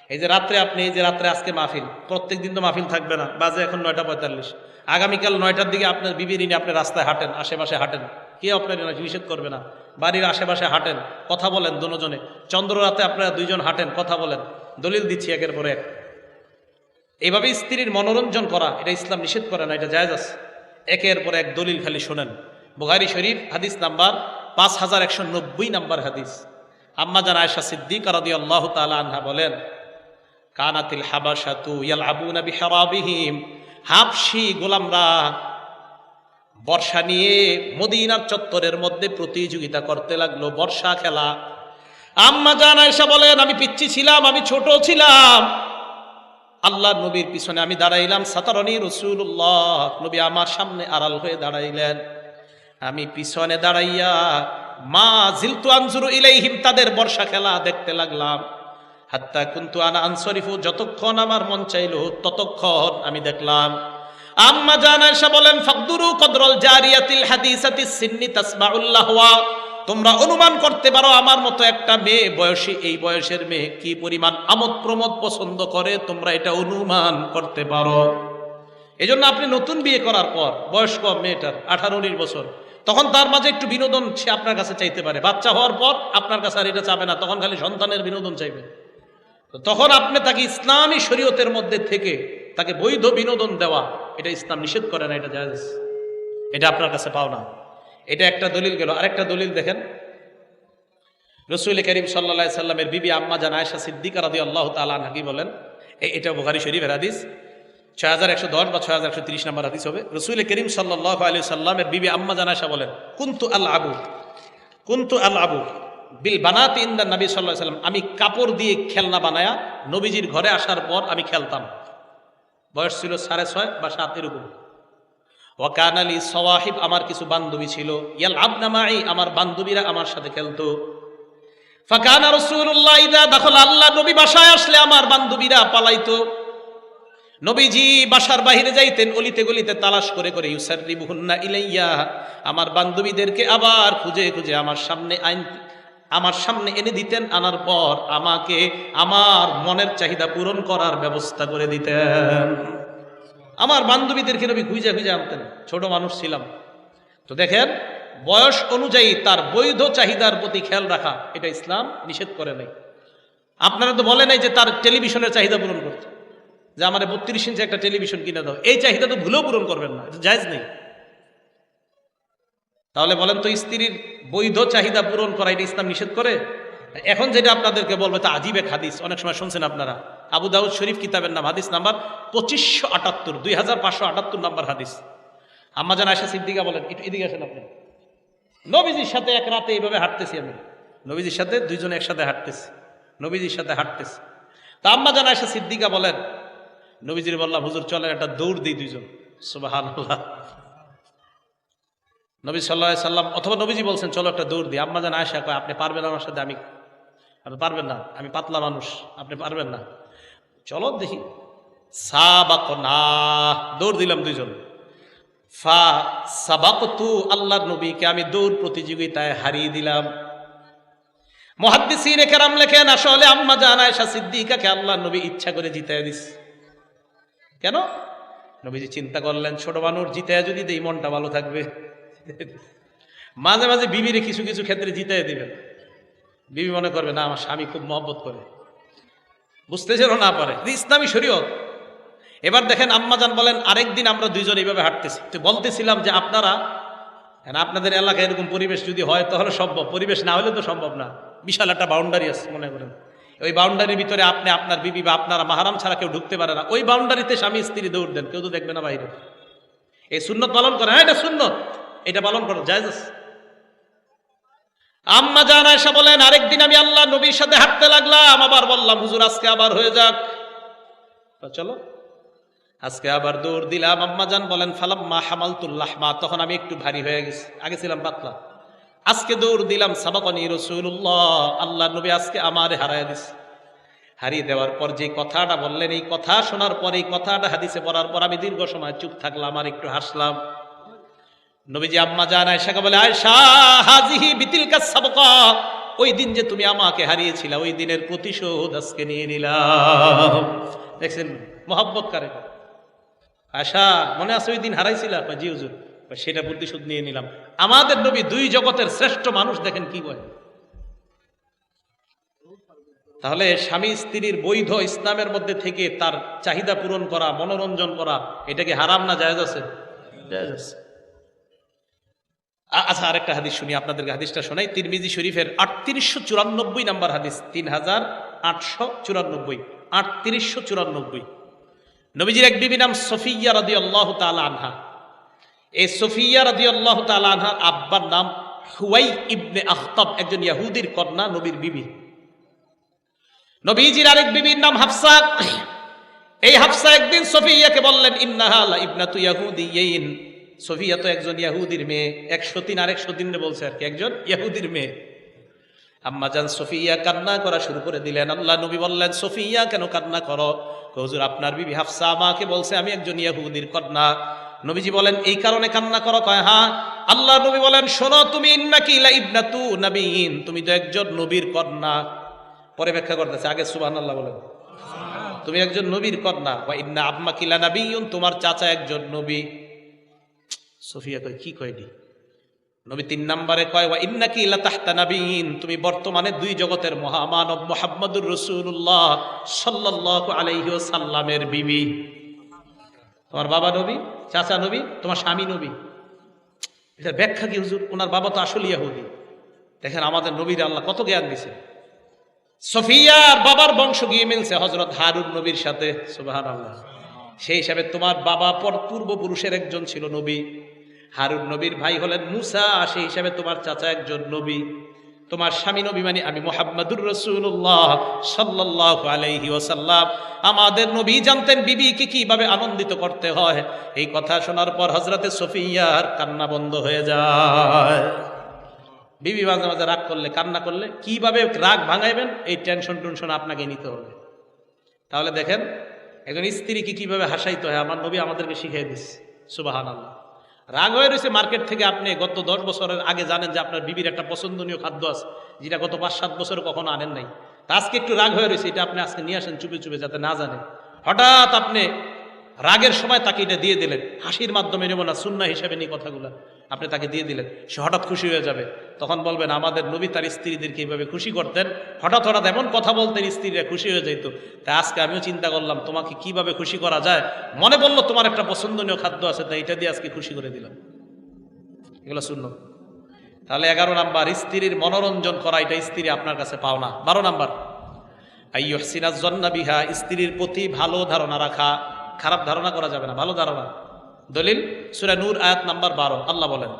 এই যে রাত্রে আপনি, এই যে রাত্রে আজকে মাহফিল, প্রত্যেক দিন তো মাহফিল থাকবে না, বাজে এখন 9টা 45, আগামীকাল 9টার দিকে আপনার বিবির নিয়ে আপনি রাস্তায় হাঁটেন, আশেপাশে হাঁটেন, কে আপনার নিষেধ করবে না? বাড়ির আশেপাশে হাঁটেন, কথা বলেন দুজনে, চন্দ্র রাতে আপনারা 2 জন হাঁটেন, কথা বলেন, দলিল দিচ্ছি একের পরে এক। এইভাবে স্ত্রীর মনোরঞ্জন করা, এটা ইসলাম নিষেধ করে না, এটা জায়েজ আছে। একের পর এক দলিল খালি শোনেন। বুখারী শরীফ হাদিস নাম্বার 5190 নাম্বার হাদিস, আম্মা জান আয়েশা সিদ্দিকা রাদিয়াল্লাহু তাআলা আনহা বলেন, কানাতিল হাবাশাতু ইয়ালআবুনা বিহিরাবিহিম, হাবশী গোলামরা বর্ষা নিয়ে মদিনার চত্বরের মধ্যে প্রতিযোগিতা করতে লাগলো, বর্ষা খেলা। আম্মা জান আয়েশা বলেন, আমি পিচ্চি ছিলাম, আমি ছোট ছিলাম, আল্লাহর নবীর পিছনে আমি দাঁড়াইলাম, সাতারনি রাসূলুল্লাহ, নবী আমার সামনে আড়াল হয়ে দাঁড়াইলেন, আমি পিছনে দাঁড়াইয়া মা জিলতু আনজুরু ইলাইহিম, তাদের বর্ষা খেলা দেখতে লাগলাম, হাত্তা কুনতু আনা আনসরিফু, যতক্ষণ আমার মন চাইলো ততক্ষণ আমি দেখলাম। আম্মা জান আয়েশা বলেন, ফাকদুরু কদরাল জারিয়াতিল হাদিসাতিস সিন্নি তাসমাউল লাহওয়া, তোমরা অনুমান করতে পারো আমার মতো একটা মেয়ে বয়সী, এই বয়সের মেয়ে কি পরিমাণ আমোদ প্রমোদ পছন্দ করে, তোমরা এটা অনুমান করতে পারো। এই জন্য আপনি নতুন বিয়ে করার পর, বয়স কম মেয়েটার 18-19 বছর, তখন তার মাঝে একটু বিনোদন সে আপনার কাছে চাইতে পারে। বাচ্চা হওয়ার পর আপনার কাছে আর এটা চাবে না, তখন খালি সন্তানের বিনোদন চাইবে। তখন আপনি তাকে ইসলামী শরীয়তের মধ্যে থেকে তাকে বৈধ বিনোদন দেওয়া, এটা ইসলাম নিষেধ করে না, এটা জায়েজ, এটা আপনার কাছে পাও না। এটা একটা দলিল গেল। আরেকটা দলিল দেখেন, রাসূল করিম সাল্লাল্লাহু আলাইহি সাল্লামের বিবি আম্মা জান আয়েশা সিদ্দিকা রাদিয়াল্লাহু তাআলা আনহা কি বলেন, এটা বুখারী শরীফের হাদিস 6110 বা 6130 নম্বর হাদিস হবে। রাসূল করিম সাল্লাল্লাহু আলাইহি সাল্লামের বিবি আম্মা জান আয়েশা বলেন, কুনতু আলআবু বিল বানাতি ইনদা নবী সাল্লাল্লাহু আলাইহি সাল্লাম, আমি কাপড় দিয়ে খেলনা বানায়া নবীজির ঘরে আসার পর আমি খেলতাম। বয়স ছিল 6.5 বা 7 এরকম। ওয়া কানা লি সাওয়াহিব, আমার কিছু বান্ধবী ছিল, ইয়ালআবনা মাই, আমার বান্ধবীরা আমার সাথে খেলতো। ফাকানা রাসূলুল্লাহ ইযা দাখালা, আল্লাহ নবী বাসায় আসলে আমার বান্ধবীরা পালাইতো। নবীজি বাসার বাইরে যাইতেন, অলিতে গলিতে তালাশ করে করে, ইউসাররিবুহুন্না ইলাইয়া, আমার বান্ধবীদেরকে আবার খুঁজে খুঁজে আমার সামনে এনে দিতেন, আনার পর আমাকে আমার মনের চাহিদা পূরণ করার ব্যবস্থা করে দিতেন। আমার বান্ধবীদেরকে নবী খুঁজে খুঁজে আনতেন, ছোট মানুষ ছিলাম তো। দেখেন, বয়স অনুযায়ী তার বৈধ চাহিদার প্রতি খেয়াল রাখা, এটা ইসলাম নিষেধ করে নাই। আপনারা তো বলে নাই যে তার টেলিভিশনের চাহিদা পূরণ করতে, যে আমার 32 ইঞ্চি একটা টেলিভিশন কিনে দাও, এই চাহিদা তো ভুলেও পূরণ করবেন না, এটা জায়েজ নেই। তাহলে বলেন তো, স্ত্রীর বৈধ চাহিদা পূরণ করা এটা ইসলাম নিষেধ করে? এখন যেটা আপনাদেরকে বলবে তা আজীব এক হাদিস, অনেক সময় শুনছেন আপনারা। আবু দাউদ শরীফ কিতাবের নাম, হাদিস নাম্বার 2578, 2578 নাম্বার হাদিস। আম্মা জান আয়েশা সিদ্দিকা বলেন, এদিকে আসেন আপনি, নবীজির সাথে এক রাতে এইভাবে হাঁটতেছি আমি, নবীজির সাথে দুইজনে একসাথে হাঁটতেছি, নবীজির সাথে হাঁটতেছি। তা আম্মা জান আয়েশা সিদ্দিকা বলেন, নবীজির বললাম হুজুর চলেন একটা দৌড় দিই দুইজন। সুবহানাল্লাহ। নবী সাল্লাল্লাহু আলাইহি সাল্লাম অথবা নবীজি বলছেন চলো একটা দৌড় দিই। আম্মা জান আয়েশা কয় আপনি পারবেন আমার সাথে? আপনি পারবেন না, আমি পাতলা মানুষ, আপনি পারবেন না, চলো দেখি। সাবাকনা, দৌড় দিলাম দুইজন। ফা সাবাকতু, আল্লাহর নবীকে আমি দৌড় প্রতিযোগিতায় হারিয়ে দিলাম। মুহাদ্দিসিনে কেরাম লেখেন আসলে আম্মা জান আয়েশা সিদ্দিকাকে আল্লাহর নবী ইচ্ছা করে জিতায় দিস। কেন? নবীজি চিন্তা করলেন ছোট মানুষ জিতায় যদি দেই মনটা ভালো থাকবে, মাঝে মাঝে বিবিরে কিছু কিছু ক্ষেত্রে জিতায় দিবেন, বিবি মনে করবে না আমার স্বামী খুব মহব্বত করে, বুঝতে যেন না পারে, ইসলামী শরীয়ত। এবার দেখেন আম্মাজান বলেন আরেকদিন আমরা দুইজন এইভাবে হাঁটতেছি, তো বলতেছিলাম যে আপনাদের এলাকায় এরকম পরিবেশ যদি হয় তাহলে সম্ভব, পরিবেশ না হলে তো সম্ভব না। বিশাল একটা বাউন্ডারি আছে মনে করেন, ওই বাউন্ডারির ভিতরে আপনি আপনার বিবি বা আপনারা মাহারাম ছাড়া কেউ ঢুকতে পারে না, ওই বাউন্ডারিতে স্বামী স্ত্রী দৌড় দেন, কেউ তো দেখবে না বাইরে। এই সুন্নত পালন করে, হ্যাঁ এটা সুন্নত, এটা পালন করো, জায়েজ আছে। আম্মা জান আয়েশা বলেন আরেকদিন আমি আল্লাহ নবীর সাথে হাঁটতে লাগলাম, আবার বললাম হুজুর আজকে আবার হয়ে যাক, চলো আজকে আবার দৌড় দিলাম। আম্মা জান বলেন ফালাম্মা হামালতুল লাহমা, তখন আমি একটু ভারী হয়ে গেছি, আগে ছিলাম পাতলা, আজকে দৌড় দিলাম। সাবাকানি রাসূলুল্লাহ, আল্লাহ নবী আজকে আমারে হারায় দিছে। হারিয়ে দেওয়ার পর যে কথাটা বললেন, এই কথা শোনার পর, এই কথাটা হাদিসে পড়ার পর আমি দীর্ঘ সময় চুপ থাকলাম আর একটু হাসলাম। নবীজি আম্মা জান আয়েশাকে বলে আয়েশা হাজিহি বিতিলকা সাবকা, ওই দিন যে তুমি আমাকে হারিয়েছিলা ওই দিনের প্রতিশোধ আজকে নিয়ে নিলাম। দেখছেন মহব্বত করে। আয়েশা মনে আছে ওই দিন হারাইছিলা? জি হুজুর, সেটা প্রতিশোধ নিয়ে নিলাম। আমাদের নবী দুই জগতের শ্রেষ্ঠ মানুষ, দেখেন কি বলে। তাহলে স্বামী স্ত্রীর বৈধ ইসলামের মধ্যে থেকে তার চাহিদা পূরণ করা, মনোরঞ্জন করা, এটা কি হারাম না জায়েজ আছে? জায়েজ আছে। আচ্ছা আরেকটা হাদিস শুনি আপনাদেরকে, হাদিসটা শোনাই। তিরমিজি শরীফের 3894 নাম্বার হাদিস, 3894, 3894। নবীজির এক বিবি নাম সফিয়া রাদিয়াল্লাহু তাআলা আনহা। এই সফিয়া রাদিয়াল্লাহু তাআলা আনহার আব্বার নাম হুয়াই ইবনে আখতাব, একজন ইহুদির কন্যা, নবীর বিবি। নবীজির আরেক বিবির নাম হাফসা। এই হাফসা একদিন সফিয়াকে বললেন ইন্নাহা লা ইবনাতু ইয়াহুদিয়্যিন, সফিয়া তো একজন ইহুদির মেয়ে। 103 আর 103 বলছে আর কি, একজন ইহুদির মেয়ে। আম্মা জান সফিয়া কান্না করা শুরু করে দিলেন। আল্লাহ নবী বললেন সফিয়া কেন কান্না করো? হুজুর আপনার বিবি হাফসা আমাকে বলছে আমি একজন ইহুদির কন্যা। নবীজি বলেন এই কারণে কান্না করো? কয় হ্যাঁ। আল্লাহ নবী বলেন শোনো, তুমি ইন্নাকি লা ইবনাতু নাবিয়্যিন, তুমি তো একজন নবীর কন্যা। পরে ব্যাখ্যা করতেছে, আগে সুবহানাল্লাহ বলেন। তুমি একজন নবীর কন্যা। ওয়া ইন্না আম্মাকি লা নাবিয়্যুন, তোমার চাচা একজন নবী। সফিয়া কয় কি কয়নি? নবী 3 নম্বরে কয় ওয়া ইন্নাকি লা তাহতা নাবিয়্যিন, তুমি বর্তমানে দুই জগতের মহামানব মুহাম্মদুর রাসূলুল্লাহ সাল্লাল্লাহু আলাইহি ওয়াসাল্লামের বিবি। তোমার বাবা নবী, চাচা নবী, তোমার স্বামী নবী। এটা ব্যাখ্যা কি হুজুর? ওনার বাবা তো আসলে ইহুদি। দেখেন আমাদের নবীর আল্লাহ কত জ্ঞান দিছে। সফিয়ার বাবার বংশ গিয়ে মিলছে হযরত হারুন নবীর সাথে, সুবহানাল্লাহ। সেই হিসাবে তোমার বাবা পূর্বপুরুষের একজন ছিল নবী। হারুন নবীর ভাই হলেন মুসা, সেই হিসাবে তোমার চাচা একজন নবী। তোমার স্বামী নবী মানে আমি মুহাম্মদুর রাসূলুল্লাহ সাল্লাল্লাহু আলাইহি ওয়াসাল্লাম। আমাদের নবী জানতেন বিবিকে কিভাবে আনন্দিত করতে হয়। এই কথা শোনার পর হযরতে সফিয়ার কান্না বন্ধ হয়ে যায়। বিবি মাঝে মাঝে রাগ করলে, কান্না করলে কিভাবে রাগ ভাঙাইবেন, এই টেনশন আপনাকে নিতে হবে। তাহলে দেখেন একজন স্ত্রীকে কিভাবে হাসাইতে হয় আমার নবী আমাদেরকে শিখিয়ে দিচ্ছে, সুবহানাল্লাহ। রাগ হয়ে রয়েছে মার্কেট থেকে, আপনি গত 10 বছরের আগে জানেন যে আপনার বিবির একটা পছন্দনীয় খাদ্য আছে যেটা গত 5-7 বছর কখনো আনেন নাই। তা আজকে একটু রাগ হয়ে রয়েছে, এটা আপনি আজকে নিয়ে আসেন চুপে চুপে, যাতে না জানে। হঠাৎ আপনি রাগের সময় তাকে এটা দিয়ে দিলেন, হাসির মাধ্যমে নেব না, সুন্নাহ হিসেবে নিয়ে কথাগুলো আপনি তাকে দিয়ে দিলেন, সে হঠাৎ খুশি হয়ে যাবে। তখন বলবেন আমাদের নবী তার স্ত্রীদেরকে এইভাবে খুশি করতেন, হঠাৎ হঠাৎ এমন কথা বলতেন স্ত্রীরা খুশি হয়ে যেত। তাই আজকে আমিও চিন্তা করলাম তোমাকে কিভাবে খুশি করা যায়। মনে বললো তোমার একটা পছন্দনীয় খাদ্য আছে, তাই এটা দিয়ে আজকে খুশি করে দিলাম। এগুলো সুন্নাহ। তাহলে 11 নাম্বার, স্ত্রীর মনোরঞ্জন করা, এটা স্ত্রী আপনার কাছে পাও না। 12 নাম্বার, আইয়ুহসিনাজ জন্না বিহা, স্ত্রীর প্রতি ভালো ধারণা রাখা, খারাপ ধারণা করা যাবে না, ভালো ধারণা। দলিল সূরা নূর আয়াত নাম্বার 12, আল্লাহ বলেন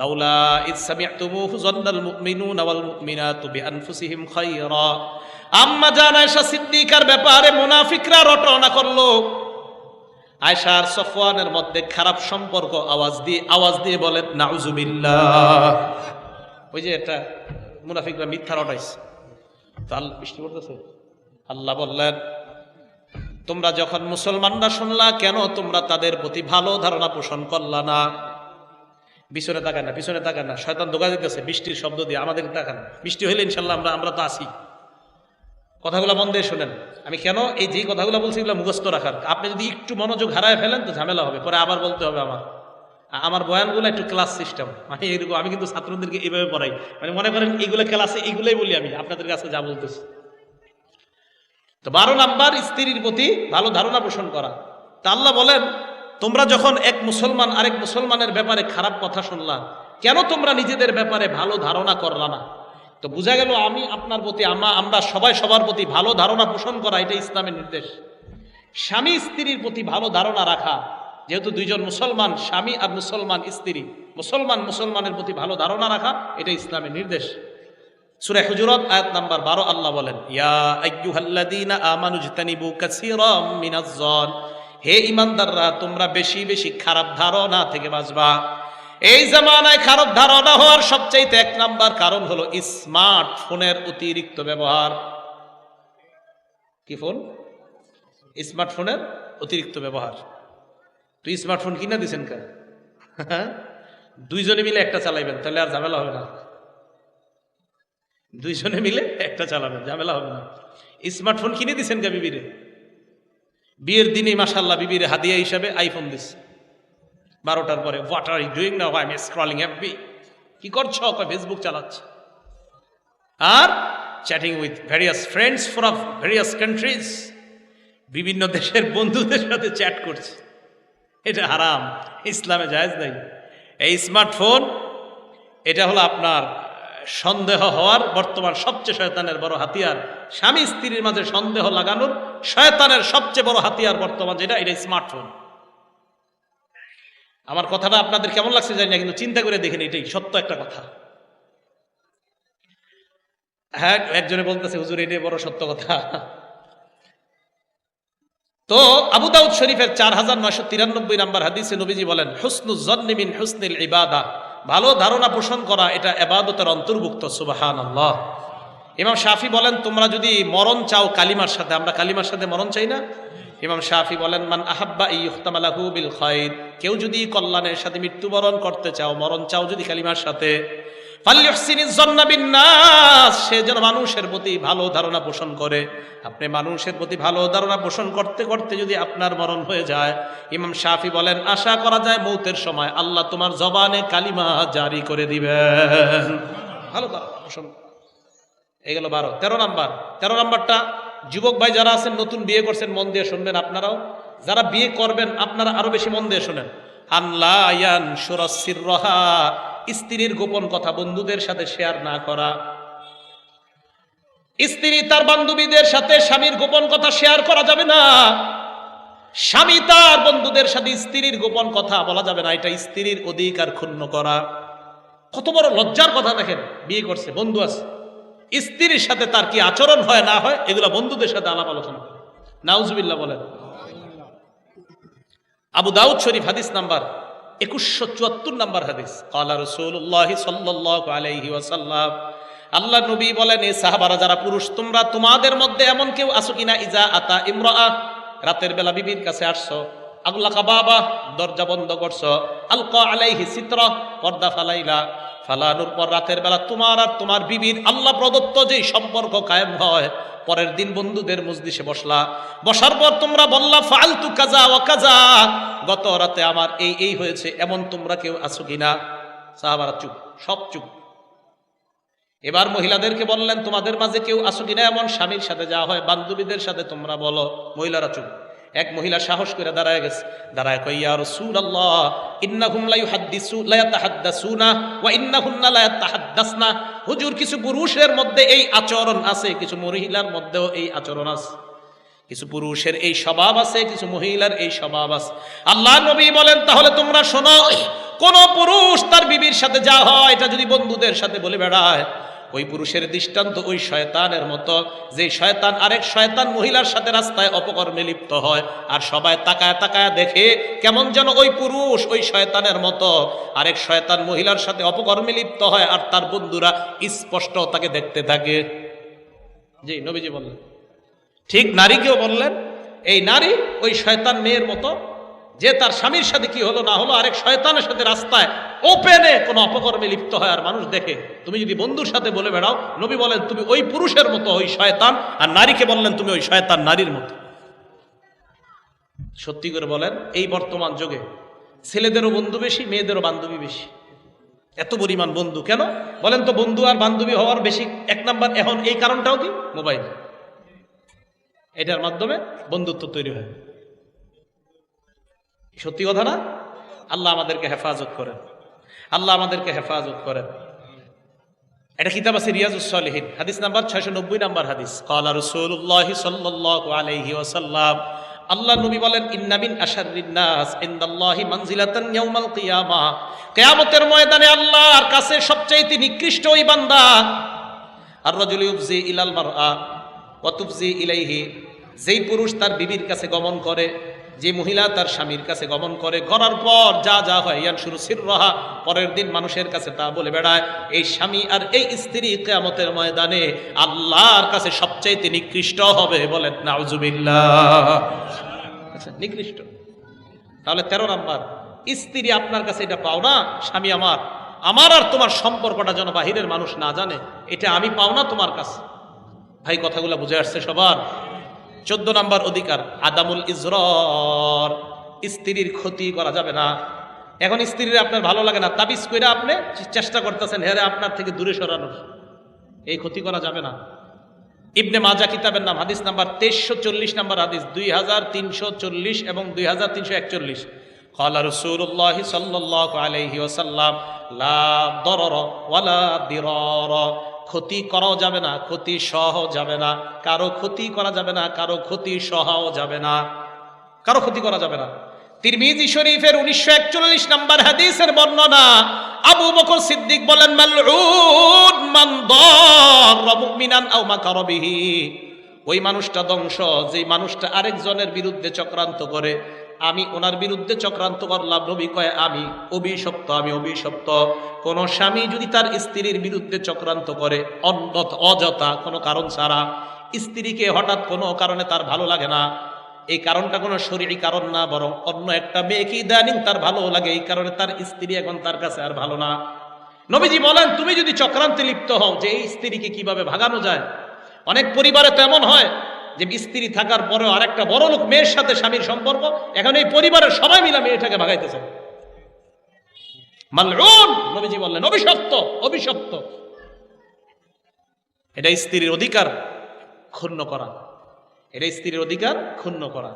লাউলা ইজ সামি'তুমুহু যান্নাল মুমিনুনা ওয়াল মুমিনাতু বিআনফুসিহিম খায়রা। আম্মা জান আয়েশা সিদ্দিকার ব্যাপারে মুনাফিকরা রটনা করলো, আয়েশা আর সফওয়ানের মধ্যে খারাপ সম্পর্ক আওয়াজ দিয়ে বলেন নাউজুবিল্লাহ। ওই যে এটা মুনাফিকরা মিথ্যা রটাইছে। তো আল্লাহ বৃষ্টি পড়তেছে, আল্লাহ বললেন তোমরা যখন মুসলমানরা শুনলা, কেন তোমরা তাদের প্রতি ভালো ধারণা পোষণ করলা না? পিছনে তাকান না, পিছনে তাকান না, শয়তান ধোঁকা দিতেছে বৃষ্টির শব্দ দিয়ে। আমাদের তাকান, বৃষ্টি হইলে ইনশাল্লাহ আমরা তো আসি। কথাগুলো মন দিয়ে শোনেন। আমি কেন এই যে কথাগুলো বলছি এগুলো মুখস্থ রাখার। আপনি যদি একটু মনোযোগ হারায় ফেলেন তো ঝামেলা হবে, পরে আবার বলতে হবে। আমার বয়ানগুলো একটু ক্লাস সিস্টেম, মানে এরকম। আমি কিন্তু ছাত্রদেরকে এইভাবে পড়াই, মানে মনে করেন এইগুলো ক্লাসে এইগুলোই বলি আমি আপনাদের কাছে যা বলতেছি। তো 12 নাম্বার, স্ত্রীর প্রতি ভালো ধারণা পোষণ করা। তা আল্লাহ বলেন তোমরা যখন এক মুসলমান আরেক মুসলমানের ব্যাপারে খারাপ কথা শুনলা, কেন তোমরা নিজেদের ব্যাপারে ভালো ধারণা করলা না? তো বোঝা গেল আমি আপনার প্রতি, আমরা সবাই সবার প্রতি ভালো ধারণা পোষণ করা, এটা ইসলামের নির্দেশ। স্বামী স্ত্রীর প্রতি ভালো ধারণা রাখা, যেহেতু দুইজন মুসলমান, স্বামী আর মুসলমান স্ত্রী, মুসলমানের প্রতি ভালো ধারণা রাখা, এটা ইসলামের নির্দেশ। সূরা হুজুরাত আয়াত নাম্বার 12, আল্লাহ বলেন ইয়া আইয়ুহাল্লাযীনা আমানু ইজতানিবু কাসীরাম মিনাজ-যন, হে ঈমানদাররা তোমরা বেশি বেশি খারাপ ধারণা থেকে বাঁচবা। এই জামানায় খারাপ ধারণা হওয়ার সবচেয়ে 1 নাম্বার কারণ হলো স্মার্টফোনের অতিরিক্ত ব্যবহার। কি ফোন? স্মার্টফোনের অতিরিক্ত ব্যবহার। তুই স্মার্টফোন কিনে দিছেন কেন? দুইজনে মিলে একটা চালাইবেন, তাহলে আর ঝামেলা হবে না। দুইজনে মিলে একটা চালাবেন, ঝামেলা হবে না। স্মার্টফোন কিনে দিছেন কে বিবিরে? বিয়ের দিনেই মাশাআল্লাহ বিবিরে হাদিয়া হিসাবে আইফোন দিস। 12টার পরে what are you doing now? I am scrolling FB. কি করছো? ফেসবুক চালাচ্ছে আর chatting with various friends from various countries. বিভিন্ন দেশের বন্ধুদের সাথে চ্যাট করছে। এটা হারাম, ইসলামে জায়েজ নাই। এই স্মার্টফোন এটা হলো আপনার সন্দেহ হওয়ার বর্তমান সবচেয়ে শয়তানের বড় হাতিয়ার। স্বামী স্ত্রীর মাঝে সন্দেহ লাগানোর শয়তানের সবচেয়ে বড় হাতিয়ার বর্তমান যেটা, এটা স্মার্টফোন। আমার কথাটা আপনাদের কেমন লাগছে জানি না, কিন্তু চিন্তা করে দেখেন, এটাই সত্য একটা কথা। হ্যাঁ, একজনে বলতেছে হুজুর এটাই বড় সত্য কথা। তো আবু দাউদ শরীফের 4993 নাম্বার হাদিসে নবীজি বলেন হুসনুজ জন্নি মিন হুসনিল ইবাদা, ভালো ধারণা পোষণ করা এটা ইবাদতের অন্তর্ভুক্ত। সুবহানাল্লাহ। ইমাম শাফি বলেন তোমরা যদি মরণ চাও কালিমার সাথে, আমরা কালিমার সাথে মরণ চাই না? ইমাম শাফি বলেন মান আহাব্বা ইয়ুখতামালাহু বিল খায়র, কেউ যদি কল্যাণের সাথে মৃত্যুবরণ করতে চাও, মরণ চাও যদি কালিমার সাথে, ফালইউহসিনিজ জন্না বিন্নাস, সে যেন মানুষের প্রতি ভালো ধারণা পোষণ করে। আপনি মানুষের প্রতি ভালো ধারণা পোষণ করতে করতে যদি আপনার মরণ হয়ে যায়, ইমাম শাফি বলেন আশা করা যায় মৌতের সময় আল্লাহ তোমার জবানে কালিমা জারি করে দিবেন। ভালো ধারণা পোষণ। এই গেল 12। 13 নাম্বারটা যুবক ভাই যারা আছেন, নতুন বিয়ে করছেন, মন দিয়ে শুনবেন। আপনারাও যারা বিয়ে করবেন আপনারা আরো বেশি মন দিয়ে শুনেন। আল্লাহ ইয়ানশুরা সিররাহা, স্ত্রীর গোপন কথা বন্ধুদের সাথে শেয়ার না করা। স্ত্রী তার বান্ধবীদের সাথে স্বামীর গোপন কথা শেয়ার করা যাবে না। স্বামী তার বন্ধুদের সাথে স্ত্রীর গোপন কথা বলা যাবে না। এটা স্ত্রীর অধিকার ক্ষুণ্ণ করা। কত বড় লজ্জার কথা দেখেন, বিয়ে করছে, বন্ধু আছে, স্ত্রীর সাথে তার কি আচরণ হয় না হয় এগুলা বন্ধুদের সাথে আলাপ আলোচনা করে। নাউজুবিল্লাহ বলেন। আবু দাউদ শরীফ হাদিস নাম্বার 2174 নাম্বার হাদিস, ক্বালা রাসূলুল্লাহ সাল্লাল্লাহু আলাইহি ওয়াসাল্লাম, আল্লাহ নবী বলেন এই সাহাবারা যারা পুরুষ, তোমরা তোমাদের মধ্যে এমন কেউ আছো কিনা ইজা আতা ইমরাআ, রাতের বেলা বিবির কাছে আসছো, আগলাকা বাবা, দরজা বন্ধ করছো, আলকা আলাইহি সিতরা, পর্দা ফালাইলা, ফালানোর পর রাতের বেলা তোমার আর তোমার বিবির আল্লাহ প্রদত্ত যে সম্পর্ক কায়েম হয়, পরের দিন বন্ধুদের মজলিসে বসলা, বসার পর তোমরা বললা ফালতু কাজা ওয়া কাজা, গত রাতে আমার এই হয়েছে, এমন তোমরা কেউ আছো কিনা? সাহাবারা চুপ, সব চুপ। এবার মহিলাদেরকে বললেন তোমাদের মাঝে কেউ আছো কিনা এমন, স্বামীর সাথে যা হয় বান্ধবীদের সাথে তোমরা বলো। মহিলারা চুপ। এক মহিলা সাহস করে দাঁড়ায় গেছে, দাঁড়ায় কই ইয়া রাসূলুল্লাহ ইন্নাহুম লা ইয়াতাহাদ্দাসুনা ওয়া ইন্নাহুন্না লা ইয়াতাহাদ্দাসনা। হুজুর, কিছু পুরুষের মধ্যে এই আচরণ আছে, কিছু মহিলার মধ্যেও এই আচরণ আছে। কিছু পুরুষের এই স্বভাব আছে, কিছু মহিলার এই স্বভাব আছে। আল্লাহ নবী বলেন তাহলে তোমরা শোনো, কোন পুরুষ তার বিবির সাথে যা হয় এটা যদি বন্ধুদের সাথে বলে বেড়ায়, ওই পুরুষের দৃষ্টান্ত ওই শয়তানের মতো, যে শয়তান আরেক শয়তান মহিলার সাথে রাস্তায় অপকর্মে লিপ্ত হয় আর সবাই তাকায় তাকায় দেখে কেমন যেন ওই পুরুষ ওই শয়তানের মতো আরেক শয়তান মহিলার সাথে অপকর্মে লিপ্ত হয় আর তার বন্ধুরা স্পষ্ট তাকে দেখতে থাকে। জি, নবীজি বললেন। ঠিক নারীকেও বললেন, এই নারী ওই শয়তান মেয়ের মতো, যে তার স্বামীর সাথে কি হলো না হলো আরেক শয়তানের সাথে রাস্তায় ওপেনে কোনো অপকর্মে লিপ্ত হয় আর মানুষ দেখে, তুমি যদি বন্ধুর সাথে বলে বেড়াও, নবী বলেন তুমি ওই পুরুষের মতো ওই শয়তান, আর নারীকে বললেন তুমি ওই শয়তান নারীর মতো। সত্যি করে বলেন, এই বর্তমান যুগে ছেলেদেরও বন্ধু বেশি, মেয়েদেরও বান্ধবী বেশি। এত পরিমাণ বন্ধু কেন বলেন তো? বন্ধু আর বান্ধবী হওয়ার বেশি এক নাম্বার এখন এই কারণটাও কি? মোবাইল। এটার মাধ্যমে বন্ধুত্ব তৈরি হয়। সত্যি কথা না? আল্লাহ আমাদেরকে হেফাজত করেন, আল্লাহ আমাদেরকে হেফাজত করেন। এটা কিতাব আছে রিয়াজুস সালিহিন, হাদিস নাম্বার 690 নাম্বার হাদিস। ক্বালা রাসূলুল্লাহ সাল্লাল্লাহু আলাইহি ওয়াসাল্লাম, আল্লাহ নবী বলেন, ইন্না মিন আশাররিন নাস ইনদাল্লাহি মানজিলাতান ইয়াউমাল কিয়ামা, কিয়ামতের ময়দানে আল্লাহর কাছে সবচেয়ে নিকৃষ্ট ওই বান্দা আর রাজুল ইউফজি ইলাল মারআ ওয়া তুফজি ইলাইহি, যেই পুরুষ তার বিবির কাছে গমন করে, যে মহিলা তার স্বামীর কাছে গমন করে, করার পর যা যা হয় ইয়ান শুরু সিররাহা, পরের দিন মানুষের কাছে তা বলে বেড়ায়, এই স্বামী আর এই স্ত্রী কিয়ামতের ময়দানে আল্লাহর কাছে সবচেয়ে নিকৃষ্ট হবে। বলেন নাউজুবিল্লাহ। আচ্ছা, নিকৃষ্ট। তাহলে 13 নাম্বার, স্ত্রী আপনার কাছে এটা পাও না, স্বামী আমার আর তোমার সম্পর্কটা যেন বাহিরের মানুষ না জানে, এটা আমি পাও না তোমার কাছে। ভাই, কথাগুলো বুঝে আসছে সবার? 14 নাম্বার অধিকার, আদামুল ইজরার, স্ত্রীর ক্ষতি করা যাবে না। এখন স্ত্রীর আপনার ভালো লাগে না, তাবিজ কইরা আপনি চেষ্টা করতেছেন হেরে আপনার থেকে দূরে সরানোর, এই ক্ষতি করা যাবে না। ইবনে মাজাহ কিতাবের নাম, হাদিস নাম্বার 2340 নাম্বার হাদিস, 2340 এবং 2341। ক্বালা রাসূলুল্লাহ সাল্লাল্লাহু আলাইহি ওয়াসাল্লাম, লা দরর ওয়ালা দিরার, ক্ষতি করাও যাবে না, ক্ষতি সহ যাবে না, কারো ক্ষতি করা যাবে না, কারো ক্ষতি সহও যাবে না, কারো ক্ষতি করা যাবে না। তিরমিজি শরীফের 1941 নাম্বার হাদিসের বর্ণনা, আবু বকর সিদ্দিক বলেন, মালউন মান দাররা মুমিনান আও মাকারা বিহি, ওই মানুষটা ধ্বংস যেই মানুষটা আরেকজনের বিরুদ্ধে চক্রান্ত করে। আমি ওনার বিরুদ্ধে চক্রান্ত করলাম, নবী কয় আমি অভিশপ্ত, আমি অভিশপ্ত। কোন স্বামী যদি তার স্ত্রীর বিরুদ্ধে চক্রান্ত করে অযথা কোনো কারণ ছাড়া, স্ত্রীকে হঠাৎ কোনো কারণে তার ভালো লাগে না, এই কারণটা কোনো শরীরী কারণ না, বরং অন্য একটা মেয়েকে ইদানিং তার ভালো লাগে, এই কারণে তার স্ত্রী এখন তার কাছে আর ভালো না। নবীজি বলেন, তুমি যদি চক্রান্তে লিপ্ত হও যে এই স্ত্রীকে কিভাবে ভাগানো যায়। অনেক পরিবারে তো এমন হয় যে স্ত্রী থাকার পরেও আরেকটা বড় লোক মেয়ের সাথে স্বামীর সম্পর্ক, এখন এই পরিবারের সবাই মিলে মেয়েটাকে ভাগাইতেছে। মালউন, নবীজি বললেন অভিশপ্ত, অভিশপ্ত। এটা স্ত্রীর অধিকার ক্ষুণ্ণ করা, এটা স্ত্রীর অধিকার ক্ষুণ্ণ করা।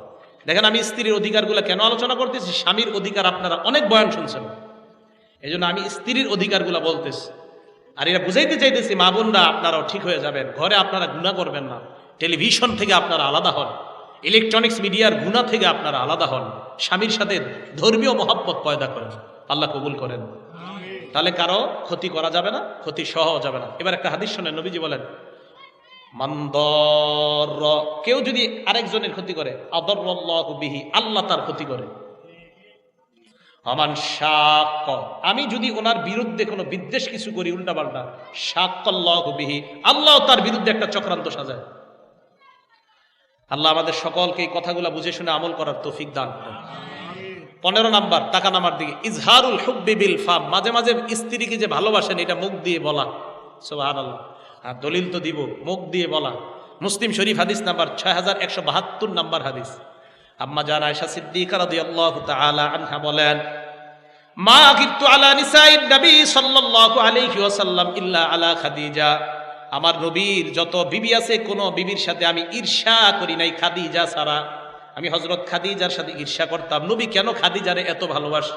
দেখেন, আমি স্ত্রীর অধিকারগুলো কেন আলোচনা করতেছি, স্বামীর অধিকার আপনারা অনেক বয়ান শুনছেন, এই জন্য আমি স্ত্রীর অধিকারগুলো বলতেছি। আর এটা বুঝাইতে চাইতেছি, মা বোনরা আপনারাও ঠিক হয়ে যাবেন, ঘরে আপনারা গুনাহ করবেন না, টেলিভিশন থেকে আপনারা আলাদা হন, ইলেকট্রনিক্স মিডিয়ার গুনাহ থেকে আপনারা আলাদা হন, স্বামীর সাথে ধর্মীয় মহব্বত পয়দা করেন, আল্লাহ কবুল করেন। তাহলে কারো ক্ষতি করা যাবে না, ক্ষতি সহ যাবে না। এবার একটা হাদিস শোনেন, নবীজি বলেন, মানদর, কেউ যদি আরেকজনের ক্ষতি করে, আদরল্লাহু বিহি, আল্লাহ তার ক্ষতি করে। আমান শাক্ক, আমি যদি ওনার বিরুদ্ধে কোনো বিদ্বেষ কিছু করি উল্টাপাল্টা, শাক্কাল্লাহু বিহি, আল্লাহ তার বিরুদ্ধে একটা চক্রান্ত সাজায়। আল্লাহ আমাদের সকলকে এই কথাগুলো বুঝে শুনে আমল করার তৌফিক দান করেন। 15 নাম্বার, তাকান আমার দিকে, ইজহারুল হুব্বি বিল ফাম, মাঝে মাঝে স্ত্রীকে যে ভালোবাসেন এটা মুখ দিয়ে বলা। সুবহানাল্লাহ। আর দলিল তো দিব, মুখ দিয়ে বলা। মুসলিম শরীফ হাদিস নাম্বার 6172 নাম্বার হাদিস। আম্মা জান আয়েশা সিদ্দিকা রাদিয়াল্লাহু তাআলা আনহা বলেন, মা গিবতু আলা নিসাইন নবী সাল্লাল্লাহু আলাইহি ওয়াসাল্লাম ইল্লা আলা খাদিজা, আমার নবীর যত বিবি আছে কোন বিবির সাথে আমি ঈর্ষা করি নাই খাদিজা ছাড়া। আমি হযরত খাদিজার সাথে ঈর্ষা করতাম, নবী কেন খাদিজারে এত ভালোবাসে।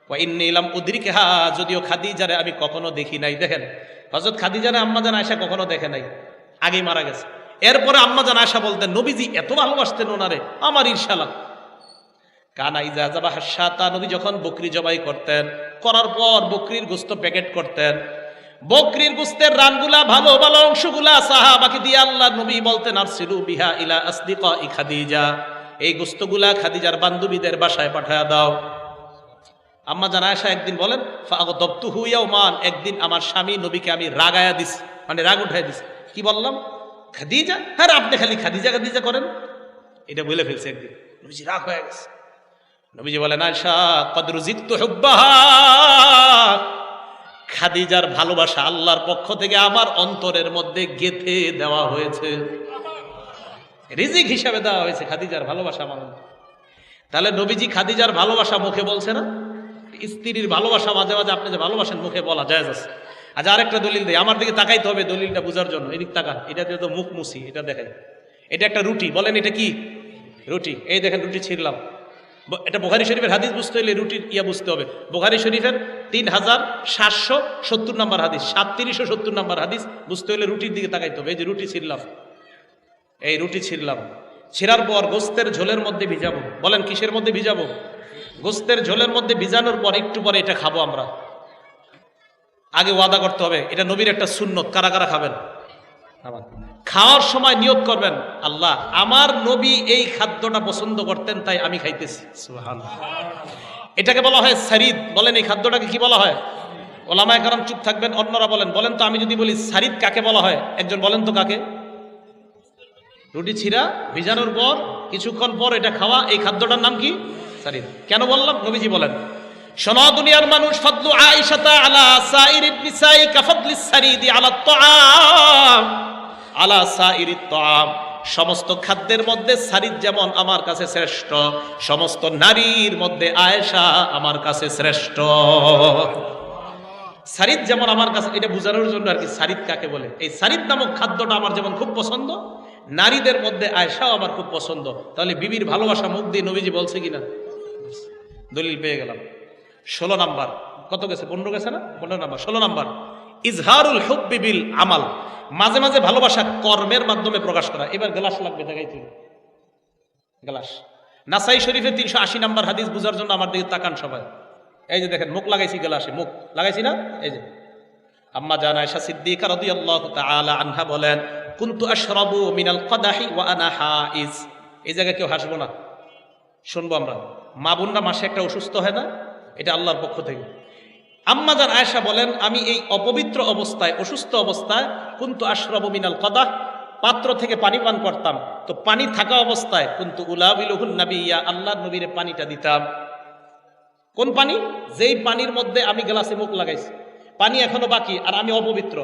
ওয়া ইন্নী লাম উদরিকহা, যদিও খাদিজারে আমি কখনো দেখি নাই। দেখেন হযরত খাদিজারে আম্মাজান আয়েশা কখনো দেখে নাই, আগেই মারা গেছে। এরপরে আম্মাজান আয়েশা বলতেন নবীজি এত ভালোবাসতেন ওনারে, আমার ঈর্ষা লাগতো। কানা ইজা যাবাহা শাতা, নবী যখন বকরি জবাই করতেন, করার পর বকরির গোশত প্যাকেট করতেন, বকরির গোশতের রানগুলা ভালো ভালো অংশগুলা সাহাবাকে দিয়ে আল্লাহ নবী বলতেন আরসিলু বিহা ইলা আসদিকাই খাদিজা, এই গোশতগুলা খাদিজার বান্ধবীদের বাসায় পাঠায়া দাও। আম্মা জান আয়েশা একদিন বলেন ফাগদাবতুহু ইয়াওমান, একদিন আমার স্বামী নবীকে আমি রাগায়া দিছি, মানে রাগ উঠায় দিছি। কি বললাম? খাদিজা, হ্যাঁ আপনি খালি খাদিজা খাদিজা করেন, এটা বলে ফেলছে একদিন। নবীজি রাগ হয়ে গেছে। নবীজি বলেন আয়েশা কদ রুজিকতু হুব্বাহা, খাদিজার ভালোবাসা আল্লাহর পক্ষ থেকে আমার অন্তরের মধ্যে গেঁথে দেওয়া হয়েছে, রিজিক হিসাবে দেওয়া হয়েছে খাদিজার ভালোবাসা আমার। তাহলে নবীজি খাদিজার ভালোবাসা মুখে বলছে না, স্ত্রীর ভালোবাসা মাঝে মাঝে আপনি যে ভালোবাসেন মুখে বলা জায়েজ আছে। আচ্ছা আরেকটা দলিল দেয়, আমার দিকে তাকাইতে হবে দলিলটা বোঝার জন্য। এদিক তাকান, এটা দিয়ে তো মুখ মুছি, এটা দেখাই। এটা একটা রুটি, বলেন এটা কি? রুটি। এই দেখেন রুটি ছিঁড়লাম। এটা বুখারী শরীফের হাদিস বুঝতে হলে রুটির ইয়া বুঝতে হবে। বুখারী শরীফের 3770 নম্বর হাদিস, 3770 নম্বর হাদিস বুঝতে হলে রুটির দিকে তাকাইতে হবে। এই যে রুটি ছিঁড়লাম, এই রুটি ছিঁড়লাম, ছিঁড়ার পর গোস্তের ঝোলের মধ্যে ভিজাবো। বলেন কিসের মধ্যে ভিজাবো? গোস্তের ঝোলের মধ্যে ভিজানোর পর একটু পরে এটা খাবো আমরা। আগে ওয়াদা করতে হবে, এটা নবীর একটা সুন্নত। কারা কারা খাবেন? খাওয়ার সময় নিয়ত করবেন আল্লাহ আমার নবী এই খাদ্যটা পছন্দ করতেন তাই আমি খাইতেছি। সুবহানাল্লাহ। এটাকে বলা হয় সারিদ। বলেন এই খাদ্যটাকে কি বলা হয়? ওলামায়ে কেরাম চুপ থাকবেন, অন্যরা বলেন। বলেন তো আমি যদি বলি সারিদ কাকে বলা হয়, একজন বলেন তো কাকে? রুটি ছিঁড়া ভিজানোর পর কিছুক্ষণ পর এটা খাওয়া, এই খাদ্যটার নাম কি? সারিদ। কেন বললাম? নবীজি বলেন শোনো দুনিয়ার মানুষ, ফাদলু আয়েশাতা আলা সাইরিন নিসাই কাফাদলিস সারিদি আলা তাআম আলা সাইরিত তাআম, সমস্ত খাদ্যের মধ্যে সারিদ যেমন আমার কাছে শ্রেষ্ঠ, সমস্ত নারীর মধ্যে আয়েশা আমার কাছে শ্রেষ্ঠ। সারিদ যেমন আমার কাছে, এটা বোঝানোর জন্য আর কি সারিদ কাকে বলে। এই সারিদ নামক খাদ্যটা আমার যেমন খুব পছন্দ, নারীদের মধ্যে আয়েশাও আমার খুব পছন্দ। তাহলে বিবির ভালোবাসা মুখ দিয়ে নবীজি বলছে কিনা? দলিল পেয়ে গেলাম। 16 নাম্বার, কত গেছে? 15 গেছে না? 15 নাম্বার। 16 নাম্বার ইজহারুল হুব্বি বিল আমাল, মাঝে মাঝে ভালোবাসা কর্মের মাধ্যমে প্রকাশ করা। এবার গ্লাস লাগবে, দেখাইতে গ্লাস। নাসাই শরীফের 380 নাম্বার হাদিস বুঝার জন্য আমার দিকে তাকান সবাই। এই যে দেখেন মুখ লাগাইছি, গ্লাসে মুখ লাগাইছি না? এই যে আম্মা জান আয়েশা সিদ্দিকা রাদিয়াল্লাহু তাআলা আনহা বলেন কুনতু আশরাবু মিনাল কাদাহি ওয়া আনা হাইজ। এই জায়গায় কেউ হাসবো না, শুনবো আমরা। মা বোনরা মাসে একটা অসুস্থ হয় না, এটা আল্লাহর পক্ষ থেকে। আম্মা জান আয়েশা বলেন আমি এই অপবিত্র অবস্থায়, অসুস্থ অবস্থায় কুনতু আশরাবু মিনাল কাদাহ, পাত্র থেকে পানি পান করতাম। তো পানি থাকা অবস্থায় কুনতু উলাবিলুহুন নাবিয়্যা, আল্লাহর নবীরে পানিটা দিতাম। কোন পানি? যেই পানির মধ্যে আমি গ্লাসে মুখ লাগাইছি, পানি এখনো বাকি আর আমি অপবিত্র।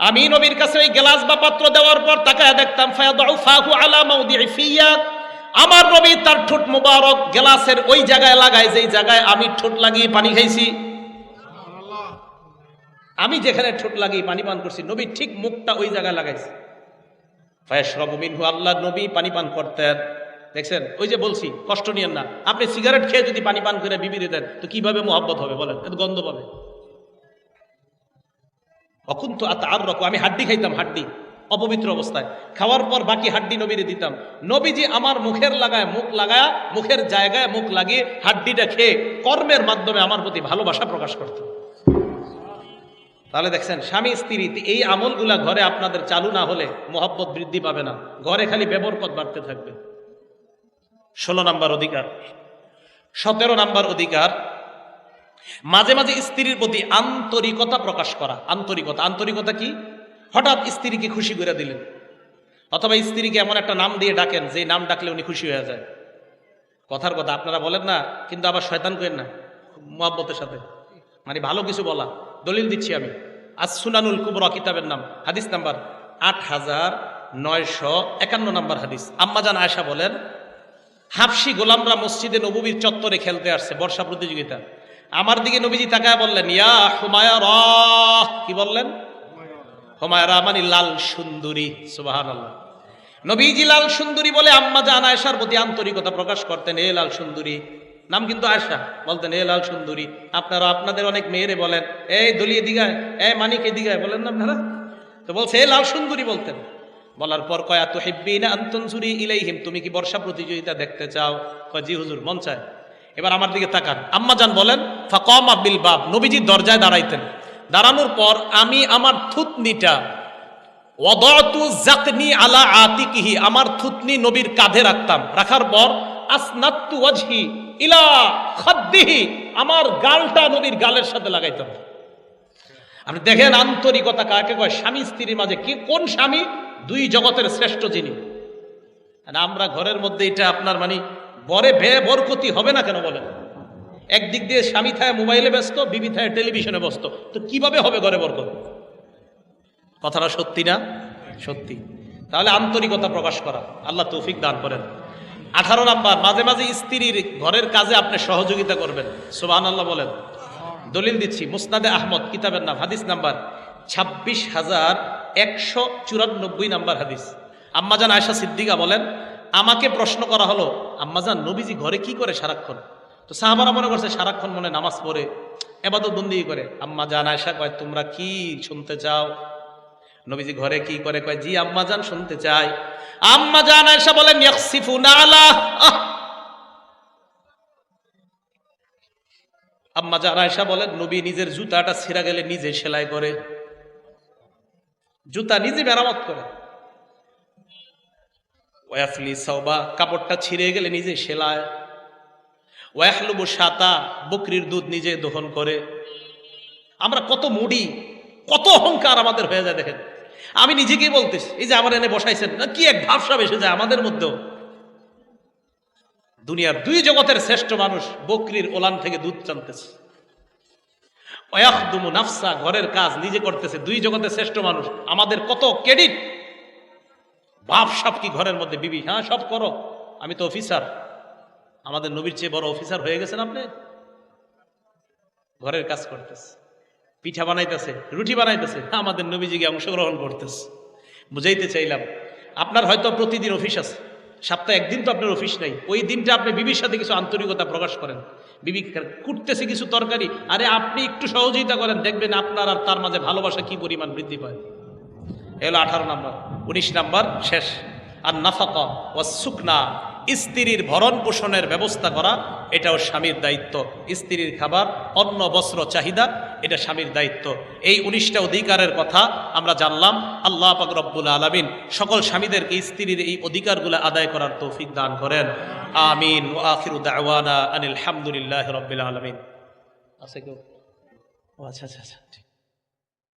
আমি নবীর কাছে ওই গ্লাস বা পাত্র দেওয়ার পর তাকায় দেখতাম ফায়াদউ ফাহু আলা মাউদি'i ফিয়া, আমার নবী তার ঠোঁট মুবারক গ্লাসের ওই জায়গায় লাগায় যেই জায়গায় আমি ঠোঁট লাগিয়ে পানি খাইছি। আমি যেখানে ঠোঁট লাগিয়ে পানি পান করছি, নবী ঠিক মুখটা ওই জায়গায় লাগাইছে। ফায়াশরাবু মিনহু, আল্লাহর নবী পানি পান করতেন। দেখছেন, ওই যে বলছি কষ্ট নিয়েন না। আপনি সিগারেট খেয়ে যদি পানি পান করে বিবিরে দেন তো কিভাবে মোহাব্বত হবে বলেন? এত গন্ধ পাবে। অকুন্তু আতাআররাকু, আমি হাড্ডি খাইতাম, হাড্ডি অপবিত্র অবস্থায়। খাওয়ার পর বাকি হাড্ডি নবীরে দিতাম। নবীজি আমার মুখের লাগায়, মুখ লাগায়, মুখের জায়গায় মুখ লাগিয়ে হাড্ডিটা খেয়ে কর্মের মাধ্যমে আমার প্রতি ভালোবাসা প্রকাশ করত। তাহলে দেখছেন স্বামী স্ত্রী এই আমলগুলা ঘরে আপনাদের চালু না হলে মোহাব্বত বৃদ্ধি পাবে না, ঘরে খালি বেবরকত বাড়তে থাকবে। 16 নাম্বার অধিকার। 17 নাম্বার অধিকার, মাঝে মাঝে স্ত্রীর প্রতি আন্তরিকতা প্রকাশ করা। আন্তরিকতা, আন্তরিকতা কি? হঠাৎ স্ত্রীকে খুশি করে দিলেন, অথবা স্ত্রীকে এমন একটা নাম দিয়ে ডাকেন যে নাম ডাকলে উনি খুশি হয়ে যায়। কথার কথা আপনারা বলেন না, কিন্তু আবার শয়তান করেন না, মুহাব্বতের সাথে, মানে ভালো কিছু বলা। দলিল দিচ্ছি আমি, আস সুনানুল কুবরা কিতাবের নাম, হাদিস নাম্বার 8951 নাম্বার হাদিস। আম্মা জান আয়েশা বলেন হাফসি গোলামরা মসজিদে নববীর চত্বরে খেলতে আসছে, বর্ষা প্রতিযোগিতা। আমার দিকে নবীজি তাকায় বললেন ইয়া হুমায়রা, কি বললেন? হুমায়রা মানে লাল সুন্দরী। সুবহানাল্লাহ। নবীজি লাল সুন্দরী বলে আম্মা জান আয়েশার প্রতি আন্তরিকতা প্রকাশ করতেন, এ লাল সুন্দরী, নাম কিন্তু আয়েশা, বলতেন এ লাল সুন্দরী। আপনারা আপনাদের অনেক মেয়েরে বলেন এই দলিয়ে দিঘায়, এই মানিকে দিঘায়, বলেন না আপনারা? তো বলছে এ লাল সুন্দরী বলতেন। বলার পর কয় আতুহিব্বিনা আন তানজুরি ইলাইহিম, তুমি কি বর্ষা প্রতিযোগিতা দেখতে চাও? কয় জি হুজুর, মন চায়। এবার আমার দিকে তাকান। আম্মা জান বলেন ফাকামা বিল বাব, নবীজি দরজায় দাঁড়াইতেন। দাঁড়ানোর পর আমি আমার থুতনিটা ওয়াদাতু যাকনি আলা আতিকিহি, আমার থুতনি নবীর কাঁধে রাখতাম। রাখার পর আসনাতু ওয়াজহি ইলা খাদ্দিহি, আমার গালটা নবীর গালের সাথে লাগাইতাম। আপনি দেখেন আন্তরিকতা কাকে কয়। স্বামী স্ত্রীর মাঝে কি, কোন স্বামী? দুই জগতের শ্রেষ্ঠ যিনি। আমরা ঘরের মধ্যে এটা আপনার মানে বরে বরকতি হবে না কেন বলেন? একদিক দিয়ে স্বামী থায় মোবাইলে ব্যস্ত, বিবি থায় টেলিভিশনে ব্যস্ত, তো কিভাবে হবে ঘরে বরকত? কথাটা সত্যি না? সত্যি। তাহলে আন্তরিকতা প্রকাশ করা, আল্লাহ তৌফিক দান করেন। 18 নাম্বার, মাঝে মাঝে স্ত্রীর ঘরের কাজে আপনি সহযোগিতা করবেন। সুবহানাল্লাহ বলেন। দলিল দিচ্ছি, মুসনাদে আহমদ কিতাবের নাম, হাদিস নাম্বার 26,194 নাম্বার হাদিস। আম্মাজান আয়েশা সিদ্দিকা বলেন, আমাকে প্রশ্ন করা হলো, আম্মাজান নবীজি ঘরে কি করে সারাক্ষণ? তো সাহাবারা মনে করছে সারাক্ষণ মনে নামাজ পড়ে ইবাদত বন্দেগী করে। আম্মাজান আয়েশা কয় তোমরা কি শুনতে চাও? নবীজি ঘরে কি করে? কয় জি আম্মাজান শুনতে চাই। আম্মাজান আয়েশা বলেন ইয়াখসিফুনা আলা, আম্মাজান আয়েশা বলেন নবী নিজের জুতাটা ছিঁড়া গেলে নিজে সেলাই করে, জুতা নিজে মেরামত করে। ওয়াফলি সাওবা, কাপড়টা ছিঁড়ে গেলে নিজে সেলায়। ওয়াহলুবু শাতা, বকরির দুধ নিজে দহন করে। আমরা কত মুডি, কত অহংকার আমাদের হয়ে যায় দেখেন। আমি নিজেকেই বলতেছি, এই যে আমার এনে বসাইছেন না, কি এক ভাবসাব এসে যায় আমাদের মধ্যেও। দুনিয়ার দুই জগতের শ্রেষ্ঠ মানুষ বকরির ওলান থেকে দুধ টানতেছে। ওয়াখদুমু নাফসা, ঘরের কাজ নিজে করতেছে। দুই জগতের শ্রেষ্ঠ মানুষ, আমাদের কত ক্রেডিট। ভাবসাব কি ঘরের মধ্যে, বিবি হ্যাঁ সব করো, আমি তো অফিসার। আমাদের নবীর চেয়ে বড় অফিসার হয়ে গেছেন আপনি। ঘরের কাজ করতেছে, পিঠা বানাইতেছে, রুটি বানাইতেছে, আমাদের নবীজিকে অংশগ্রহণ করতেছে। বুঝাইতে চাইলাম, আপনার হয়তো প্রতিদিন অফিস আছে, সপ্তাহে একদিন তো আপনার অফিস নাই। ওই দিনটা আপনি বিবির সাথে কিছু আন্তরিকতা প্রকাশ করেন। বিবি কুটতেছে কিছু তরকারি, আরে আপনি একটু সহযোগিতা করেন, দেখবেন আপনার আর তার মাঝে ভালোবাসা কি পরিমাণ বৃদ্ধি পায়। এগুলো 18 নাম্বার। 19 নাম্বার শেষ, আর নাফাকা ওয়াস সুকনা, স্ত্রীর ভরণ পোষণের ব্যবস্থা করা, এটাও স্বামীর দায়িত্ব। স্ত্রীর খাবার, অন্ন, বস্ত্র চাহিদা, এটা স্বামীর দায়িত্ব। এই 19টা অধিকারের কথা আমরা জানলাম। আল্লাহ পাক রব্বুল আলামিন সকল স্বামীদেরকে স্ত্রীর এই অধিকারগুলো আদায় করার তৌফিক দান করেন। আমিন। ওয়া আখিরু দাওয়ানা আনিল হামদুলিল্লাহি রাব্বিল আলামিন। আছে কেউ? ও আচ্ছা আচ্ছা আচ্ছা।